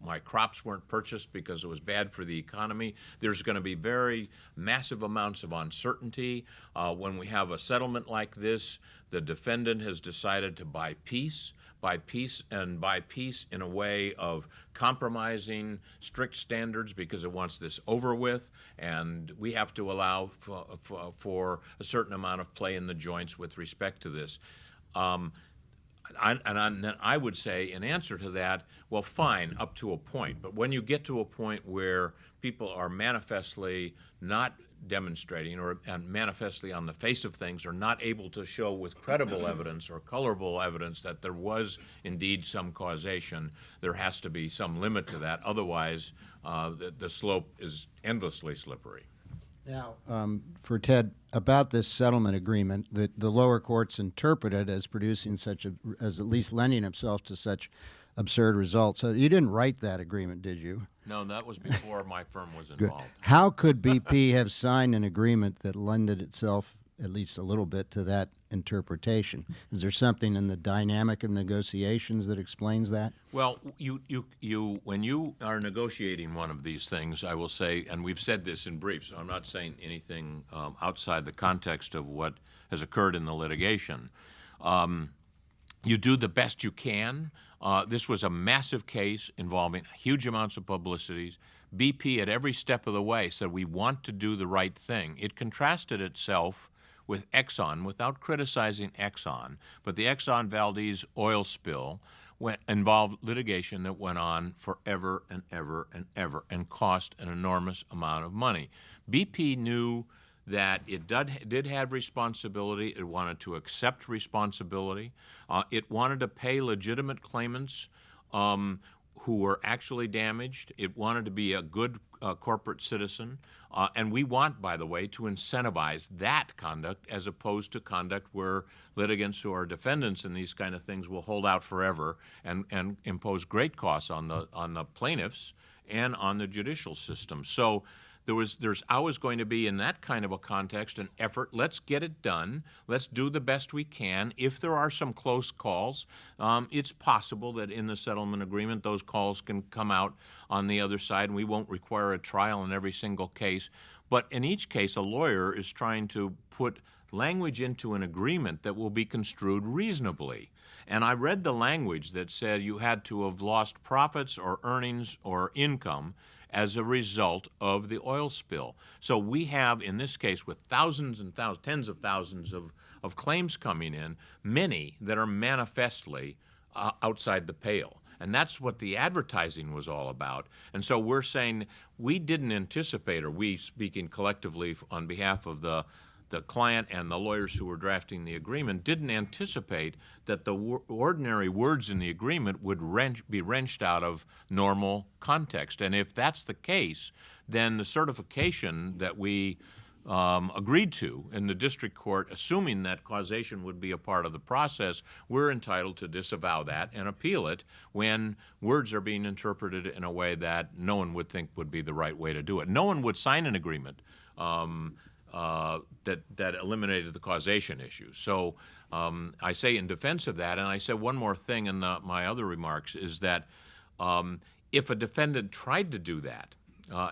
my crops weren't purchased because it was bad for the economy. There's going to be very massive amounts of uncertainty. When we have a settlement like this, the defendant has decided to buy peace in a way of compromising strict standards because it wants this over with, and we have to allow for a certain amount of play in the joints with respect to this. Then I would say, in answer to that, well, fine, up to a point. But when you get to a point where people are manifestly not demonstrating, and manifestly on the face of things are not able to show with credible evidence or colorable evidence that there was indeed some causation, there has to be some limit to that. Otherwise, the slope is endlessly slippery. Now, for Ted, about this settlement agreement, the lower courts interpreted as producing as at least lending itself to such absurd results. So you didn't write that agreement, did you? No, that was before my firm was involved. How could BP have signed an agreement that lended itself at least a little bit to that interpretation? Is there something in the dynamic of negotiations that explains that? Well, when you are negotiating one of these things, I will say, and we've said this in brief, so I'm not saying anything outside the context of what has occurred in the litigation. You do the best you can. This was a massive case involving huge amounts of publicities. BP at every step of the way said, we want to do the right thing. It contrasted itself with Exxon, without criticizing Exxon, but the Exxon Valdez oil spill involved litigation that went on forever and ever and ever and cost an enormous amount of money. BP knew that it did have responsibility. It wanted to accept responsibility. It wanted to pay legitimate claimants who were actually damaged. It wanted to be a good corporate citizen. And we want, by the way, to incentivize that conduct as opposed to conduct where litigants who are defendants in these kind of things will hold out forever and impose great costs on the plaintiffs and on the judicial system. So there's always going to be, in that kind of a context, an effort. Let's get it done. Let's do the best we can. If there are some close calls, it's possible that in the settlement agreement those calls can come out on the other side, and we won't require a trial in every single case. But in each case, a lawyer is trying to put language into an agreement that will be construed reasonably. And I read the language that said you had to have lost profits or earnings or income as a result of the oil spill. So we have, in this case, with thousands and thousands, tens of thousands of claims coming in, many that are manifestly outside the pale. And that's what the advertising was all about. And so we're saying we didn't anticipate, or we, speaking collectively on behalf of the client and the lawyers who were drafting the agreement, didn't anticipate that the ordinary words in the agreement would be wrenched out of normal context. And if that's the case, then the certification that we agreed to in the district court, assuming that causation would be a part of the process, we're entitled to disavow that and appeal it when words are being interpreted in a way that no one would think would be the right way to do it. No one would sign an agreement that eliminated the causation issue. So I say in defense of that, and I said one more thing in my other remarks, is that if a defendant tried to do that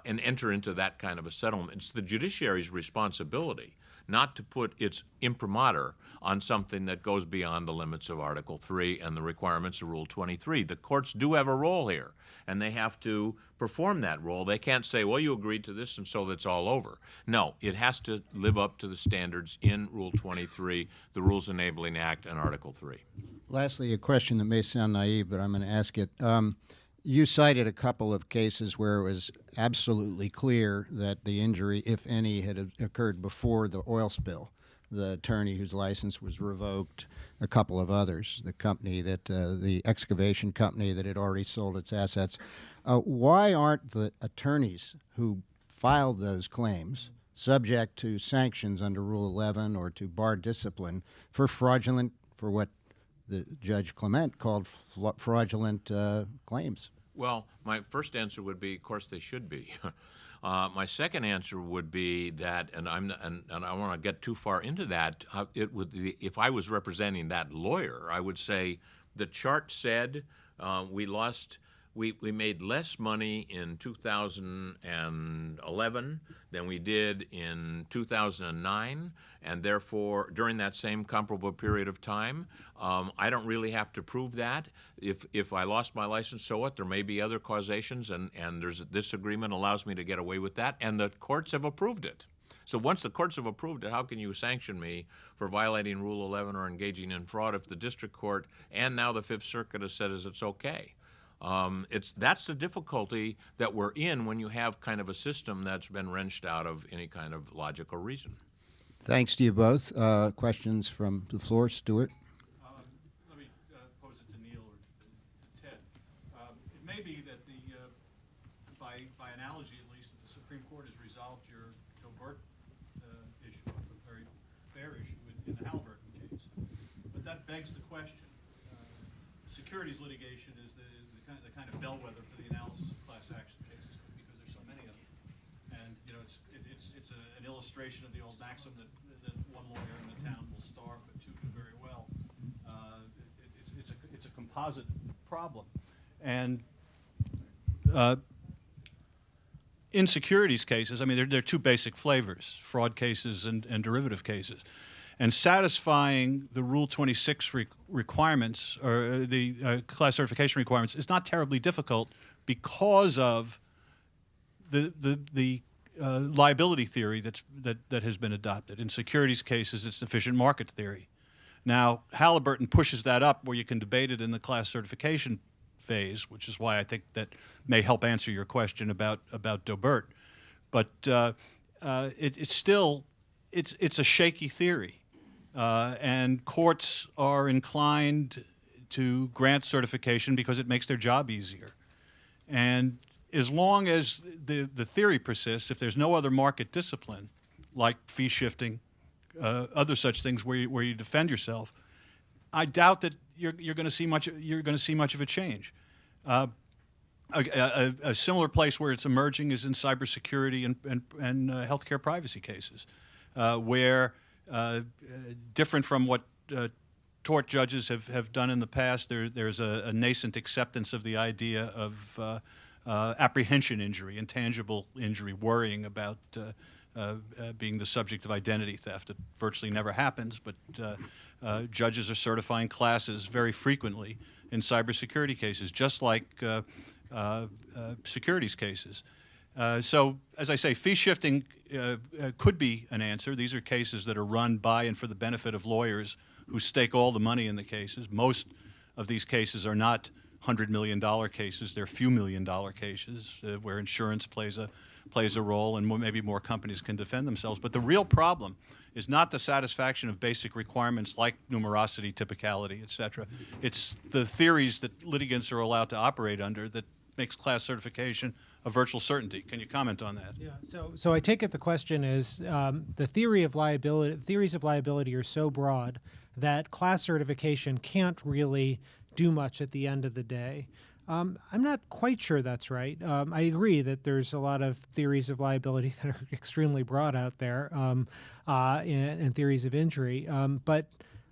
and enter into that kind of a settlement, it's the judiciary's responsibility not to put its imprimatur on something that goes beyond the limits of Article 3 and the requirements of Rule 23. The courts do have a role here, and they have to perform that role. They can't say, well, you agreed to this, and so that's all over. No, it has to live up to the standards in Rule 23, the Rules Enabling Act, and Article 3. Lastly, a question that may sound naive, but I'm going to ask it. You cited a couple of cases where it was absolutely clear that the injury, if any, had occurred before the oil spill. The attorney whose license was revoked, a couple of others, the company that, the excavation company that had already sold its assets. Why aren't the attorneys who filed those claims subject to sanctions under Rule 11 or to bar discipline for fraudulent, for what the Judge Clement called fraudulent claims? Well, my first answer would be, of course, they should be. My second answer would be that, and I don't want to get too far into that. It would be, if I was representing that lawyer, I would say the chart said we made less money in 2011 than we did in 2009, and therefore, during that same comparable period of time, I don't really have to prove that. If I lost my license, so what? There may be other causations, and this agreement allows me to get away with that, and the courts have approved it. So once the courts have approved it, how can you sanction me for violating Rule 11 or engaging in fraud if the district court and now the Fifth Circuit has said it's okay? That's the difficulty that we're in when you have kind of a system that's been wrenched out of any kind of logical reason. Thanks to you both. Questions from the floor, Stuart? Let me pose it to Neil or to Ted. It may be that by analogy at least, that the Supreme Court has resolved your Daubert issue, a very fair issue in the Halliburton case. But that begs the question. Securities litigation is the kind of bellwether for the analysis of class action cases because there's so many of them. And it's an illustration of the old maxim that one lawyer in the town will starve, but two do very well. It's a composite problem, and in securities cases, I mean, there are two basic flavors: fraud cases and derivative cases. And satisfying the Rule 26 requirements, or the class certification requirements, is not terribly difficult because of the liability theory that has been adopted. In securities cases, it's efficient market theory. Now, Halliburton pushes that up where you can debate it in the class certification phase, which is why I think that may help answer your question about Daubert. But it's still a shaky theory. And courts are inclined to grant certification because it makes their job easier. And as long as the theory persists, if there's no other market discipline, like fee shifting, other such things where you defend yourself, I doubt that you're going to see much of a change. A similar place where it's emerging is in cybersecurity and healthcare privacy cases, where different from what tort judges have done in the past, there's a nascent acceptance of the idea of apprehension injury, intangible injury, worrying about being the subject of identity theft. It virtually never happens, but judges are certifying classes very frequently in cybersecurity cases, just like securities cases. So, as I say, fee shifting could be an answer. These are cases that are run by and for the benefit of lawyers who stake all the money in the cases. Most of these cases are not $100 million cases. They're few million-dollar cases where insurance plays a role and maybe more companies can defend themselves. But the real problem is not the satisfaction of basic requirements like numerosity, typicality, et cetera. It's the theories that litigants are allowed to operate under that makes class certification a virtual certainty. Can you comment on that? Yeah. So I take it the question is the theories of liability are so broad that class certification can't really do much at the end of the day. I'm not quite sure that's right. I agree that there's a lot of theories of liability that are extremely broad out there, and theories of injury. But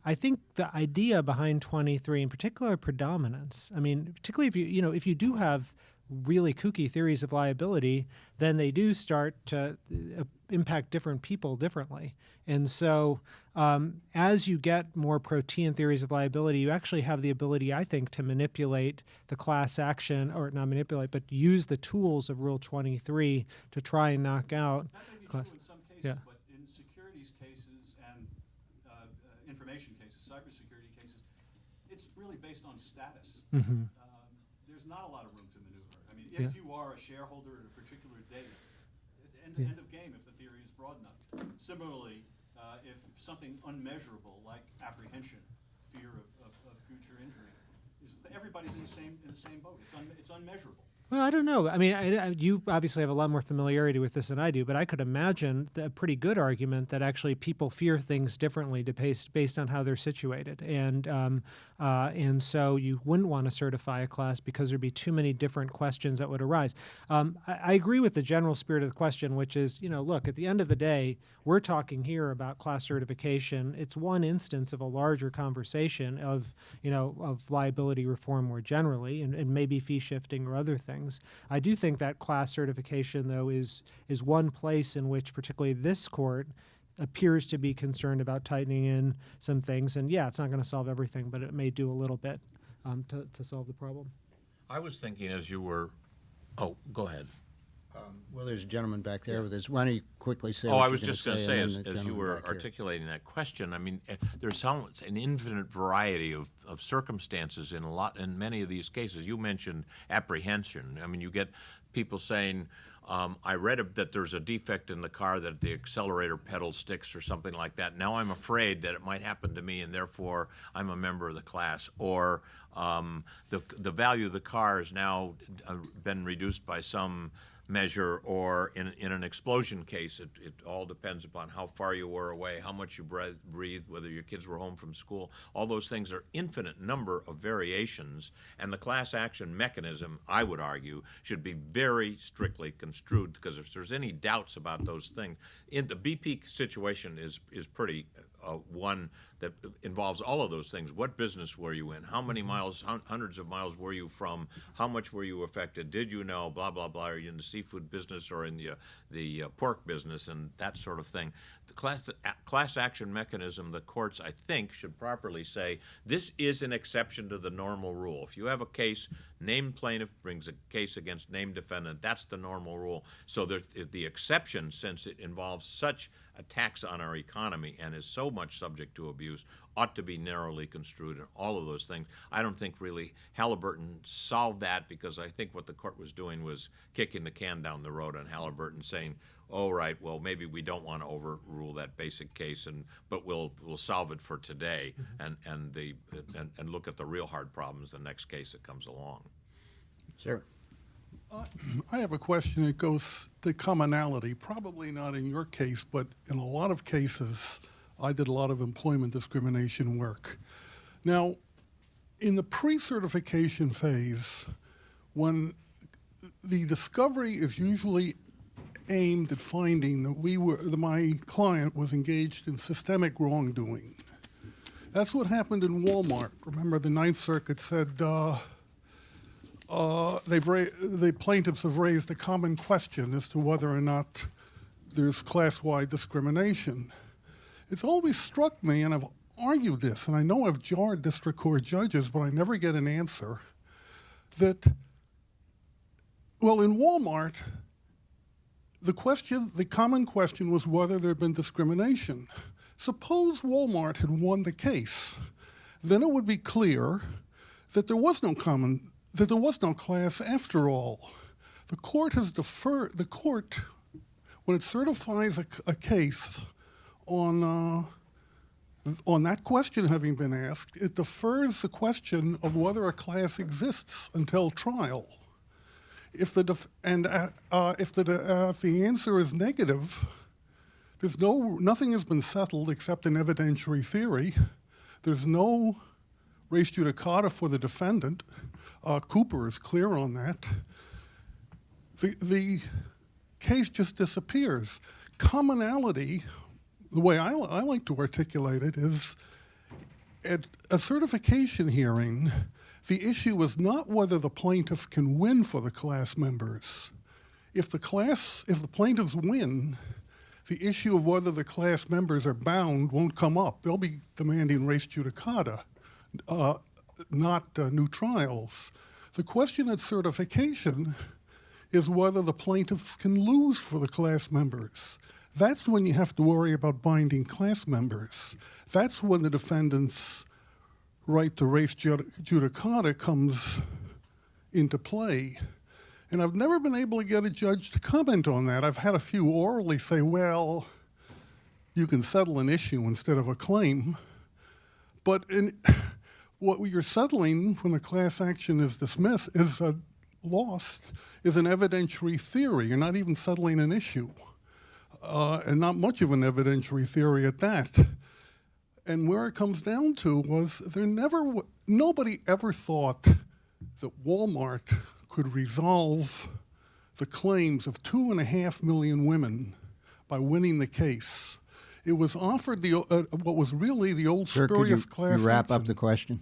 I think the idea behind 23, in particular predominance, I mean, particularly if you do have really kooky theories of liability, then they do start to impact different people differently. And so as you get more protean theories of liability, you actually have the ability, I think, to manipulate the class action, or not manipulate, but use the tools of Rule 23 to try and knock out. That may be true in some cases, but in securities cases and information cases, cybersecurity cases, it's really based on status. Mm-hmm. There's not a lot of room to maneuver. I mean, if you are a shareholder at a particular date, end of game if the theory is broad enough. Similarly, if something unmeasurable like apprehension, fear of future injury, everybody's in the same boat. It's unmeasurable. Well, I don't know. I mean, you obviously have a lot more familiarity with this than I do, but I could imagine a pretty good argument that actually people fear things differently based on how they're situated, and so you wouldn't want to certify a class because there'd be too many different questions that would arise. I agree with the general spirit of the question, which is, look, at the end of the day, we're talking here about class certification. It's one instance of a larger conversation of liability reform more generally, and maybe fee shifting or other things. I do think that class certification, though, is one place in which particularly this court appears to be concerned about tightening in some things. And yeah, it's not going to solve everything, but it may do a little bit to solve the problem. I was thinking as you were, oh, go ahead. Well, there's a gentleman back there with his. Why don't you quickly say? Oh, what I you're was just going to say, and as then the you gentleman were back here. articulating that question, I mean, there's an infinite variety of circumstances in many of these cases. You mentioned apprehension. I mean, you get people saying, I read that there's a defect in the car, that the accelerator pedal sticks or something like that. Now I'm afraid that it might happen to me, and therefore I'm a member of the class. Or the value of the car has now been reduced by some measure, or in an explosion case, it all depends upon how far you were away, how much you breathed, whether your kids were home from school. All those things are infinite number of variations, and the class action mechanism, I would argue, should be very strictly construed, because if there's any doubts about those things, in the BP situation is pretty one that involves all of those things. What business were you in? How many miles, hundreds of miles were you from? How much were you affected? Did you know? Blah, blah, blah. Are you in the seafood business or in the pork business and that sort of thing? The class action mechanism, the courts, I think, should properly say, this is an exception to the normal rule. If you have a case, named plaintiff brings a case against named defendant, that's the normal rule. So the exception, since it involves such attacks on our economy and is so much subject to abuse, ought to be narrowly construed, and all of those things. I don't think really Halliburton solved that, because I think what the court was doing was kicking the can down the road on Halliburton, saying, oh, right, well, maybe we don't want to overrule that basic case, but we'll solve it for today, and look at the real hard problems the next case that comes along. Sure. I have a question that goes to commonality, probably not in your case, but in a lot of cases, I did a lot of employment discrimination work. Now, in the pre-certification phase, when the discovery is usually aimed at finding that my client was engaged in systemic wrongdoing. That's what happened in Wal-Mart. Remember, the Ninth Circuit said the plaintiffs have raised a common question as to whether or not there's class-wide discrimination. It's always struck me, and I've argued this, and I know I've jarred district court judges, but I never get an answer, that, well, in Wal-Mart, the common question was whether there had been discrimination. Suppose Wal-Mart had won the case, then it would be clear that there was no class after all. The court has deferred. The court, when it certifies a case on that question having been asked, it defers the question of whether a class exists until trial. If the answer is negative, nothing has been settled except an evidentiary theory. There's no res judicata for the defendant. Cooper is clear on that. The case just disappears. Commonality, the way I like to articulate it, is at a certification hearing, the issue is not whether the plaintiff can win for the class members. If the plaintiffs win, the issue of whether the class members are bound won't come up. They'll be demanding res judicata, not new trials. The question at certification is whether the plaintiffs can lose for the class members. That's when you have to worry about binding class members. That's when the defendant's right to res judicata comes into play. And I've never been able to get a judge to comment on that. I've had a few orally say, well, you can settle an issue instead of a claim. But what you're settling when a class action is dismissed is a lost is an evidentiary theory. You're not even settling an issue, and not much of an evidentiary theory at that. And where it comes down to was nobody ever thought that Wal-Mart could resolve the claims of 2.5 million women by winning the case. It was offered what was really the old Sir, spurious could class you wrap up action. the question?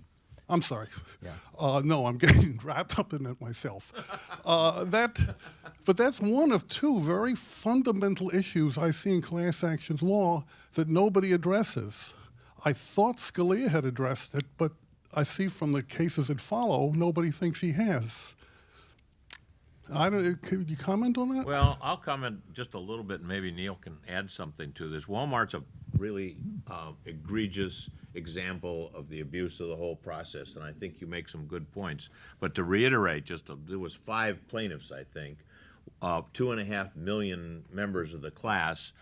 I'm sorry. Yeah. No, I'm getting wrapped up in it myself. But that's one of two very fundamental issues I see in class action law that nobody addresses. I thought Scalia had addressed it, but I see from the cases that follow, nobody thinks he has. Could you comment on that? Well, I'll comment just a little bit, and maybe Neil can add something to this. Walmart's a really egregious example of the abuse of the whole process, and I think you make some good points. But to reiterate, there was 5 plaintiffs, I think, 2.5 million members of the class.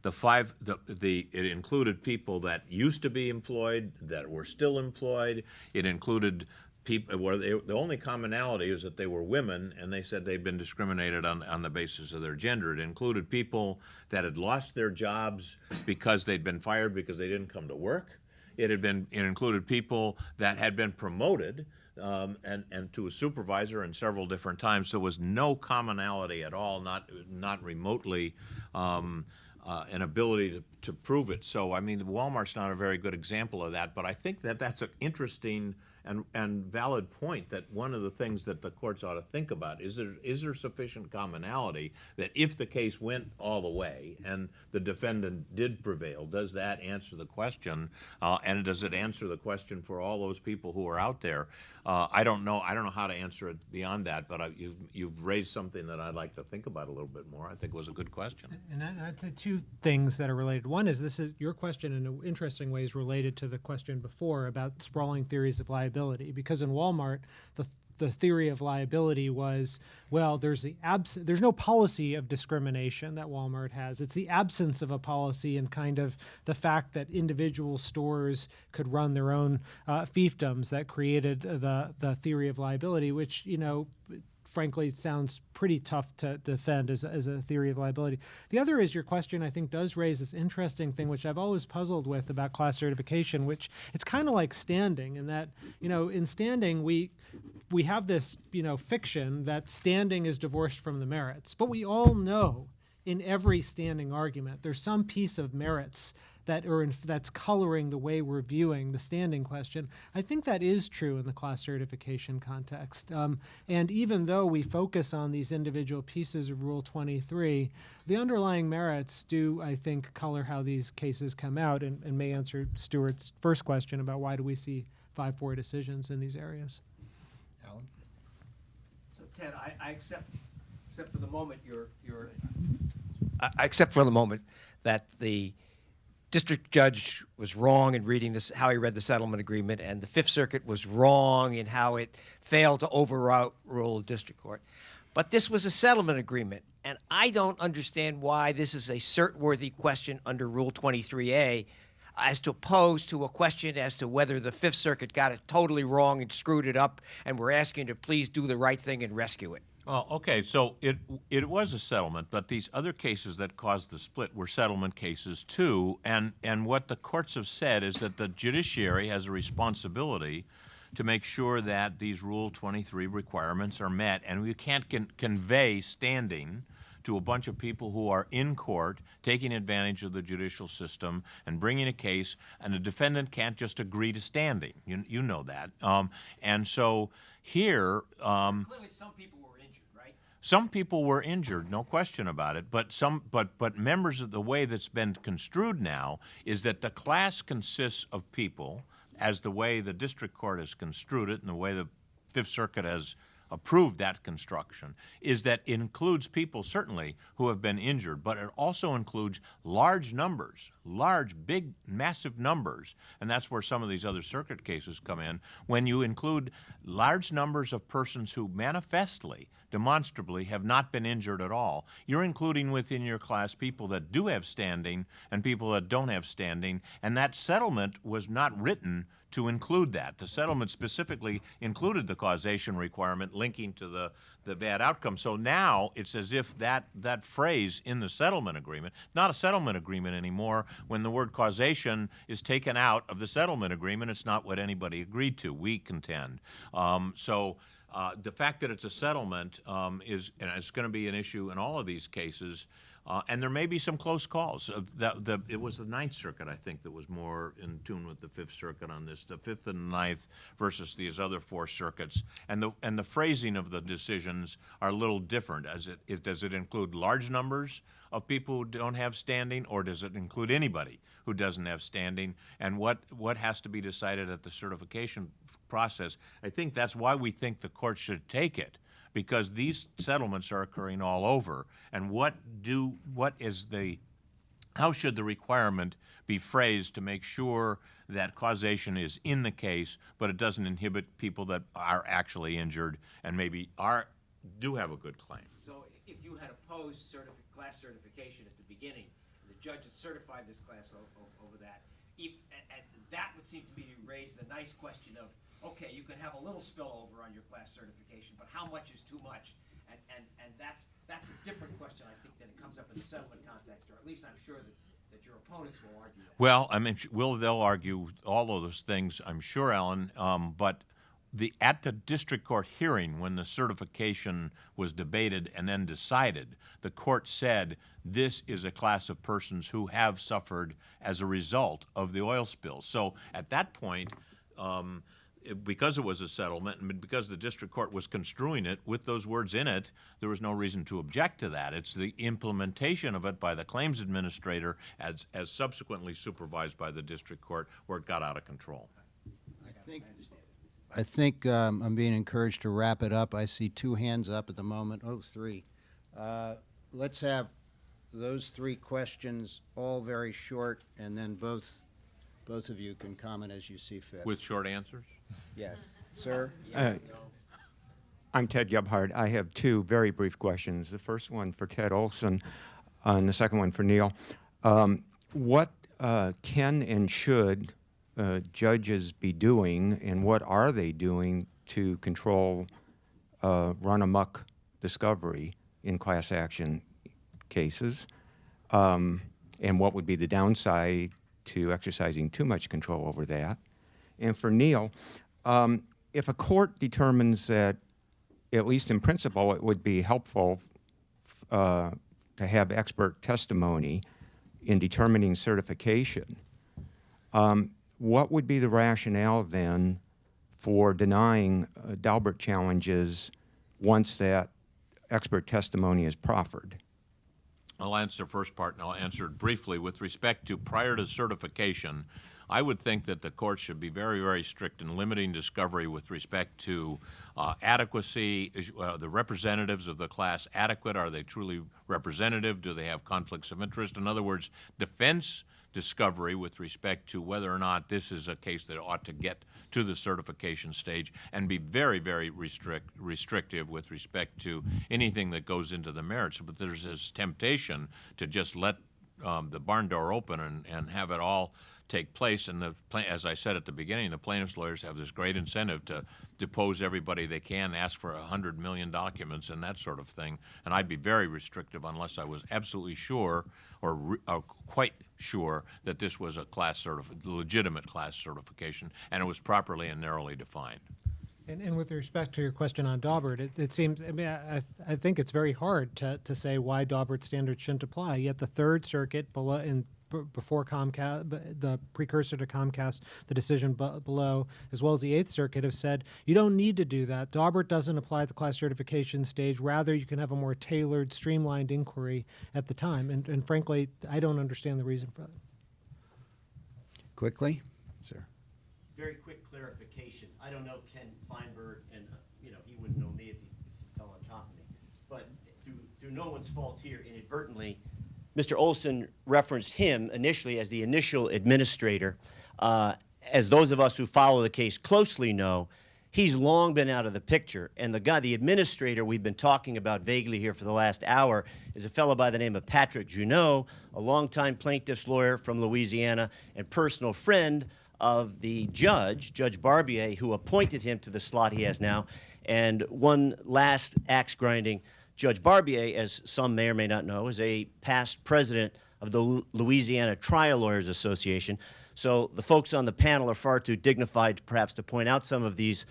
It included people that used to be employed, that were still employed. It included people where the only commonality is that they were women, and they said they'd been discriminated on the basis of their gender. It included people that had lost their jobs because they'd been fired because they didn't come to work. It included people that had been promoted and to a supervisor in several different times. So there was no commonality at all, not remotely an ability to prove it. So I mean, Walmart's not a very good example of that, but I think that that's an interesting and valid point, that one of the things that the courts ought to think about is there sufficient commonality that if the case went all the way and the defendant did prevail, does that answer the question, and does it answer the question for all those people who are out there? I don't know how to answer it beyond that, but you've raised something that I'd like to think about a little bit more. I think it was a good question. And I'd say 2 things that are related. One is your question in an interesting way is related to the question before about sprawling theories of liability, because in Wal-Mart, the theory of liability was, well, there's no policy of discrimination that Wal-Mart has. It's the absence of a policy and kind of the fact that individual stores could run their own fiefdoms that created the theory of liability, which, frankly, sounds pretty tough to defend as a theory of liability. The other is your question, I think, does raise this interesting thing, which I've always puzzled with about class certification, which it's kind of like standing, in that, in standing, we have this, fiction that standing is divorced from the merits. But we all know in every standing argument, there's some piece of merits that's coloring the way we're viewing the standing question. I think that is true in the class certification context. And even though we focus on these individual pieces of Rule 23, the underlying merits do, I think, color how these cases come out, and may answer Stuart's first question about why do we see 5-4 decisions in these areas. Alan? So Ted, I accept for the moment I accept for the moment that the district judge was wrong in reading this, how he read the settlement agreement, and the Fifth Circuit was wrong in how it failed to overrule the district court. But this was a settlement agreement, and I don't understand why this is a cert-worthy question under Rule 23A, as opposed to a question as to whether the Fifth Circuit got it totally wrong and screwed it up, and we're asking to please do the right thing and rescue it. Well, okay, so it was a settlement, but these other cases that caused the split were settlement cases too, and what the courts have said is that the judiciary has a responsibility to make sure that these Rule 23 requirements are met, and we can't convey standing to a bunch of people who are in court taking advantage of the judicial system and bringing a case, and the defendant can't just agree to standing. You know that. And so here... Clearly some people were injured, right? Some people were injured, no question about it, but members of the way that's been construed now is that the class consists of people, as the way the district court has construed it and the way the Fifth Circuit has approved that construction, is that it includes people certainly who have been injured, but it also includes large numbers, big, massive numbers, and that's where some of these other circuit cases come in. When you include large numbers of persons who manifestly, demonstrably have not been injured at all, you're including within your class people that do have standing and people that don't have standing, and that settlement was not written to include that. The settlement specifically included the causation requirement linking to the bad outcome. So now it's as if that phrase in the settlement agreement, not a settlement agreement anymore. When the word causation is taken out of the settlement agreement, it's not what anybody agreed to, we contend. The fact that it's a settlement and it's going to be an issue in all of these cases. And there may be some close calls. It was the Ninth Circuit, I think, that was more in tune with the Fifth Circuit on this. The Fifth and Ninth versus these other four circuits, and the phrasing of the decisions are a little different. Does it include large numbers of people who don't have standing, or does it include anybody who doesn't have standing? And what has to be decided at the certification process? I think that's why we think the court should take it, because these settlements are occurring all over. And how should the requirement be phrased to make sure that causation is in the case, but it doesn't inhibit people that are actually injured and maybe do have a good claim? So if you had opposed class certification at the beginning, and the judge had certified this class over that, and that would seem to me to raise the nice question of, okay, you can have a little spillover on your class certification, but how much is too much? And that's a different question, I think, than it comes up in the settlement context, or at least I'm sure that your opponents will argue that. Well, I mean, they'll argue all of those things, I'm sure, Alan, but at the district court hearing, when the certification was debated and then decided, the court said this is a class of persons who have suffered as a result of the oil spill. So at that point, because it was a settlement and because the district court was construing it with those words in it, there was no reason to object to that. It's the implementation of it by the claims administrator as subsequently supervised by the district court where it got out of control. I think I'm being encouraged to wrap it up. I see two hands up at the moment. Oh, three. Let's have those three questions, all very short, and then both of you can comment as you see fit. With short answers? Yes. Sir? I'm Ted Gebhardt. I have two very brief questions. The first one for Ted Olson, and the second one for Neil. What can and should judges be doing, and what are they doing to control run-amok discovery in class action cases? And what would be the downside to exercising too much control over that? And for Neil, if a court determines that, at least in principle, it would be helpful to have expert testimony in determining certification, what would be the rationale then for denying Daubert challenges once that expert testimony is proffered? I'll answer the first part, and I'll answer it briefly. With respect to prior to certification, I would think that the court should be very, very strict in limiting discovery with respect to adequacy. The representatives of the class adequate? Are they truly representative? Do they have conflicts of interest? In other words, defense discovery with respect to whether or not this is a case that ought to get to the certification stage, and be very, very restrictive with respect to anything that goes into the merits. But there's this temptation to just let the barn door open and have it all take place. And as I said at the beginning, the plaintiffs' lawyers have this great incentive to depose everybody they can, ask for 100 million documents and that sort of thing. And I'd be very restrictive unless I was absolutely sure or quite sure that this was a legitimate class certification and it was properly and narrowly defined. And with respect to your question on Daubert, it seems, I mean, I think it's very hard to say why Daubert standards shouldn't apply. Yet the Third Circuit before Comcast, the precursor to Comcast, the decision below, as well as the Eighth Circuit, have said you don't need to do that. Daubert doesn't apply at the class certification stage. Rather, you can have a more tailored, streamlined inquiry at the time. And frankly, I don't understand the reason for that. Quickly, sir. Very quick clarification. I don't know Ken Feinberg, and he wouldn't know me if he fell on top of me. But through no one's fault here, inadvertently, Mr. Olson referenced him initially as the initial administrator. As those of us who follow the case closely know, he's long been out of the picture. And the administrator we've been talking about vaguely here for the last hour is a fellow by the name of Patrick Junot, a longtime plaintiff's lawyer from Louisiana and personal friend of the judge, Judge Barbier, who appointed him to the slot he has now. And one last axe grinding, Judge Barbier, as some may or may not know, is a past president of the Louisiana Trial Lawyers Association. So the folks on the panel are far too dignified, perhaps, to point out some of these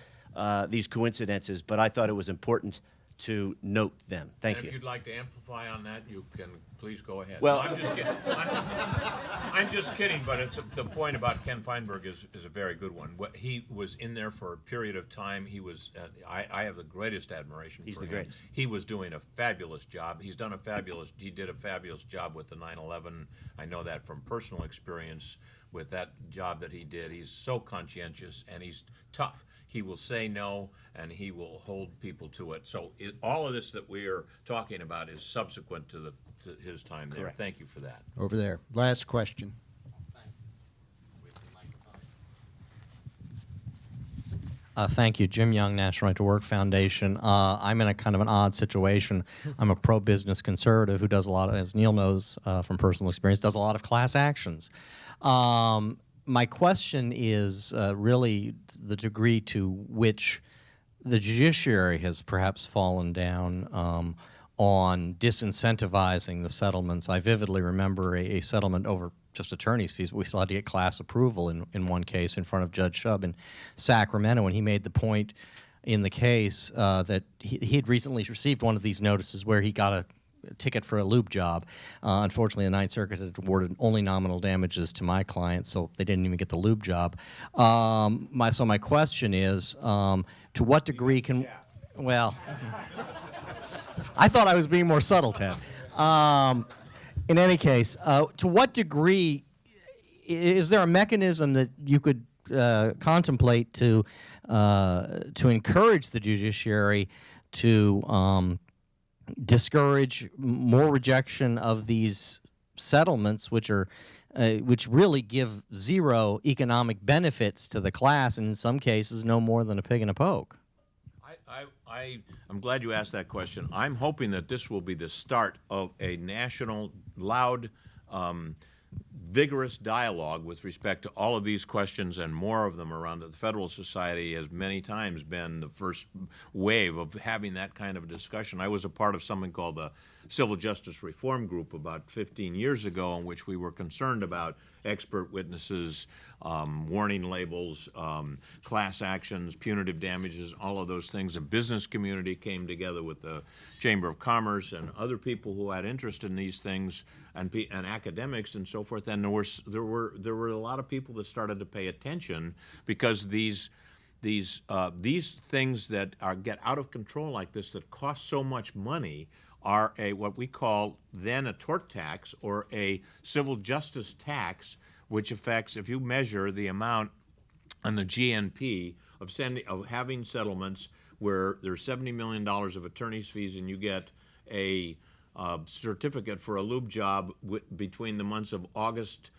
coincidences, but I thought it was important to note them. Thank And you. if you'd like to amplify on that, you can please go ahead. Well- No, I'm just kidding. I'm just kidding, but the point about Ken Feinberg is a very good one. He was in there for a period of time. He was, I have the greatest admiration He's for the him. greatest. He was doing a fabulous job. He did a fabulous job with the 9/11. I know that from personal experience with that job that he did. He's so conscientious and he's tough. He will say no, and he will hold people to it. So all of this that we are talking about is subsequent to his time there. Correct. Thank you for that. Over there. Last question. Thank you. Jim Young, National Right to Work Foundation. I'm in a kind of an odd situation. I'm a pro-business conservative who does a lot of, as Neil knows from personal experience, does a lot of class actions. My question is really the degree to which the judiciary has perhaps fallen down on disincentivizing the settlements. I vividly remember a settlement over just attorney's fees, but we still had to get class approval in one case in front of Judge Shub in Sacramento, and he made the point in the case that he had recently received one of these notices where he got a ticket for a lube job. Unfortunately, the Ninth Circuit had awarded only nominal damages to my client, so they didn't even get the lube job. So my question is, to what degree can... Well, I thought I was being more subtle, Ted. In any case, to what degree is there a mechanism that you could contemplate to encourage the judiciary to discourage more rejection of these settlements, which really give zero economic benefits to the class, and in some cases, no more than a pig in a poke? I'm glad you asked that question. I'm hoping that this will be the start of a national, loud, vigorous dialogue with respect to all of these questions and more of them around it. The Federalist Society has many times been the first wave of having that kind of discussion. I was a part of something called the Civil Justice Reform Group about 15 years ago, in which we were concerned about expert witnesses, warning labels, class actions, punitive damages, all of those things. The business community came together with the Chamber of Commerce and other people who had interest in these things, and academics and so forth. And there were a lot of people that started to pay attention, because these things that get out of control like this, that cost so much money, are what we call then a tort tax or a civil justice tax, which affects, if you measure the amount on the GNP of having settlements where there's $70 million of attorney's fees, and you get a certificate for a lube job between the months of August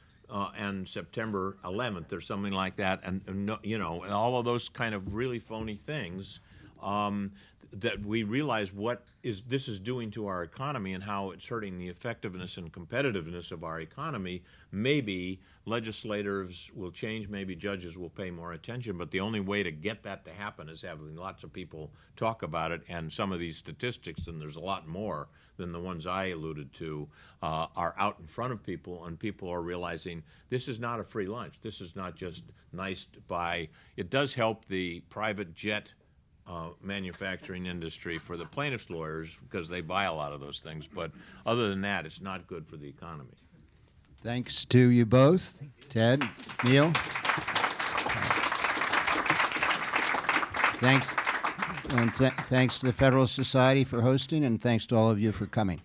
and September 11th or something like that, and all of those kind of really phony things, that we realize what this is doing to our economy and how it's hurting the effectiveness and competitiveness of our economy. Maybe legislators will change, maybe judges will pay more attention, but the only way to get that to happen is having lots of people talk about it. And some of these statistics, and there's a lot more than the ones I alluded to, are out in front of people, and people are realizing this is not a free lunch. This is not just nice to buy. It does help the private jet manufacturing industry for the plaintiffs' lawyers, because they buy a lot of those things. But other than that, it's not good for the economy. Thanks to you both, Ted, Neil. Thanks, and thanks to the Federalist Society for hosting, and thanks to all of you for coming.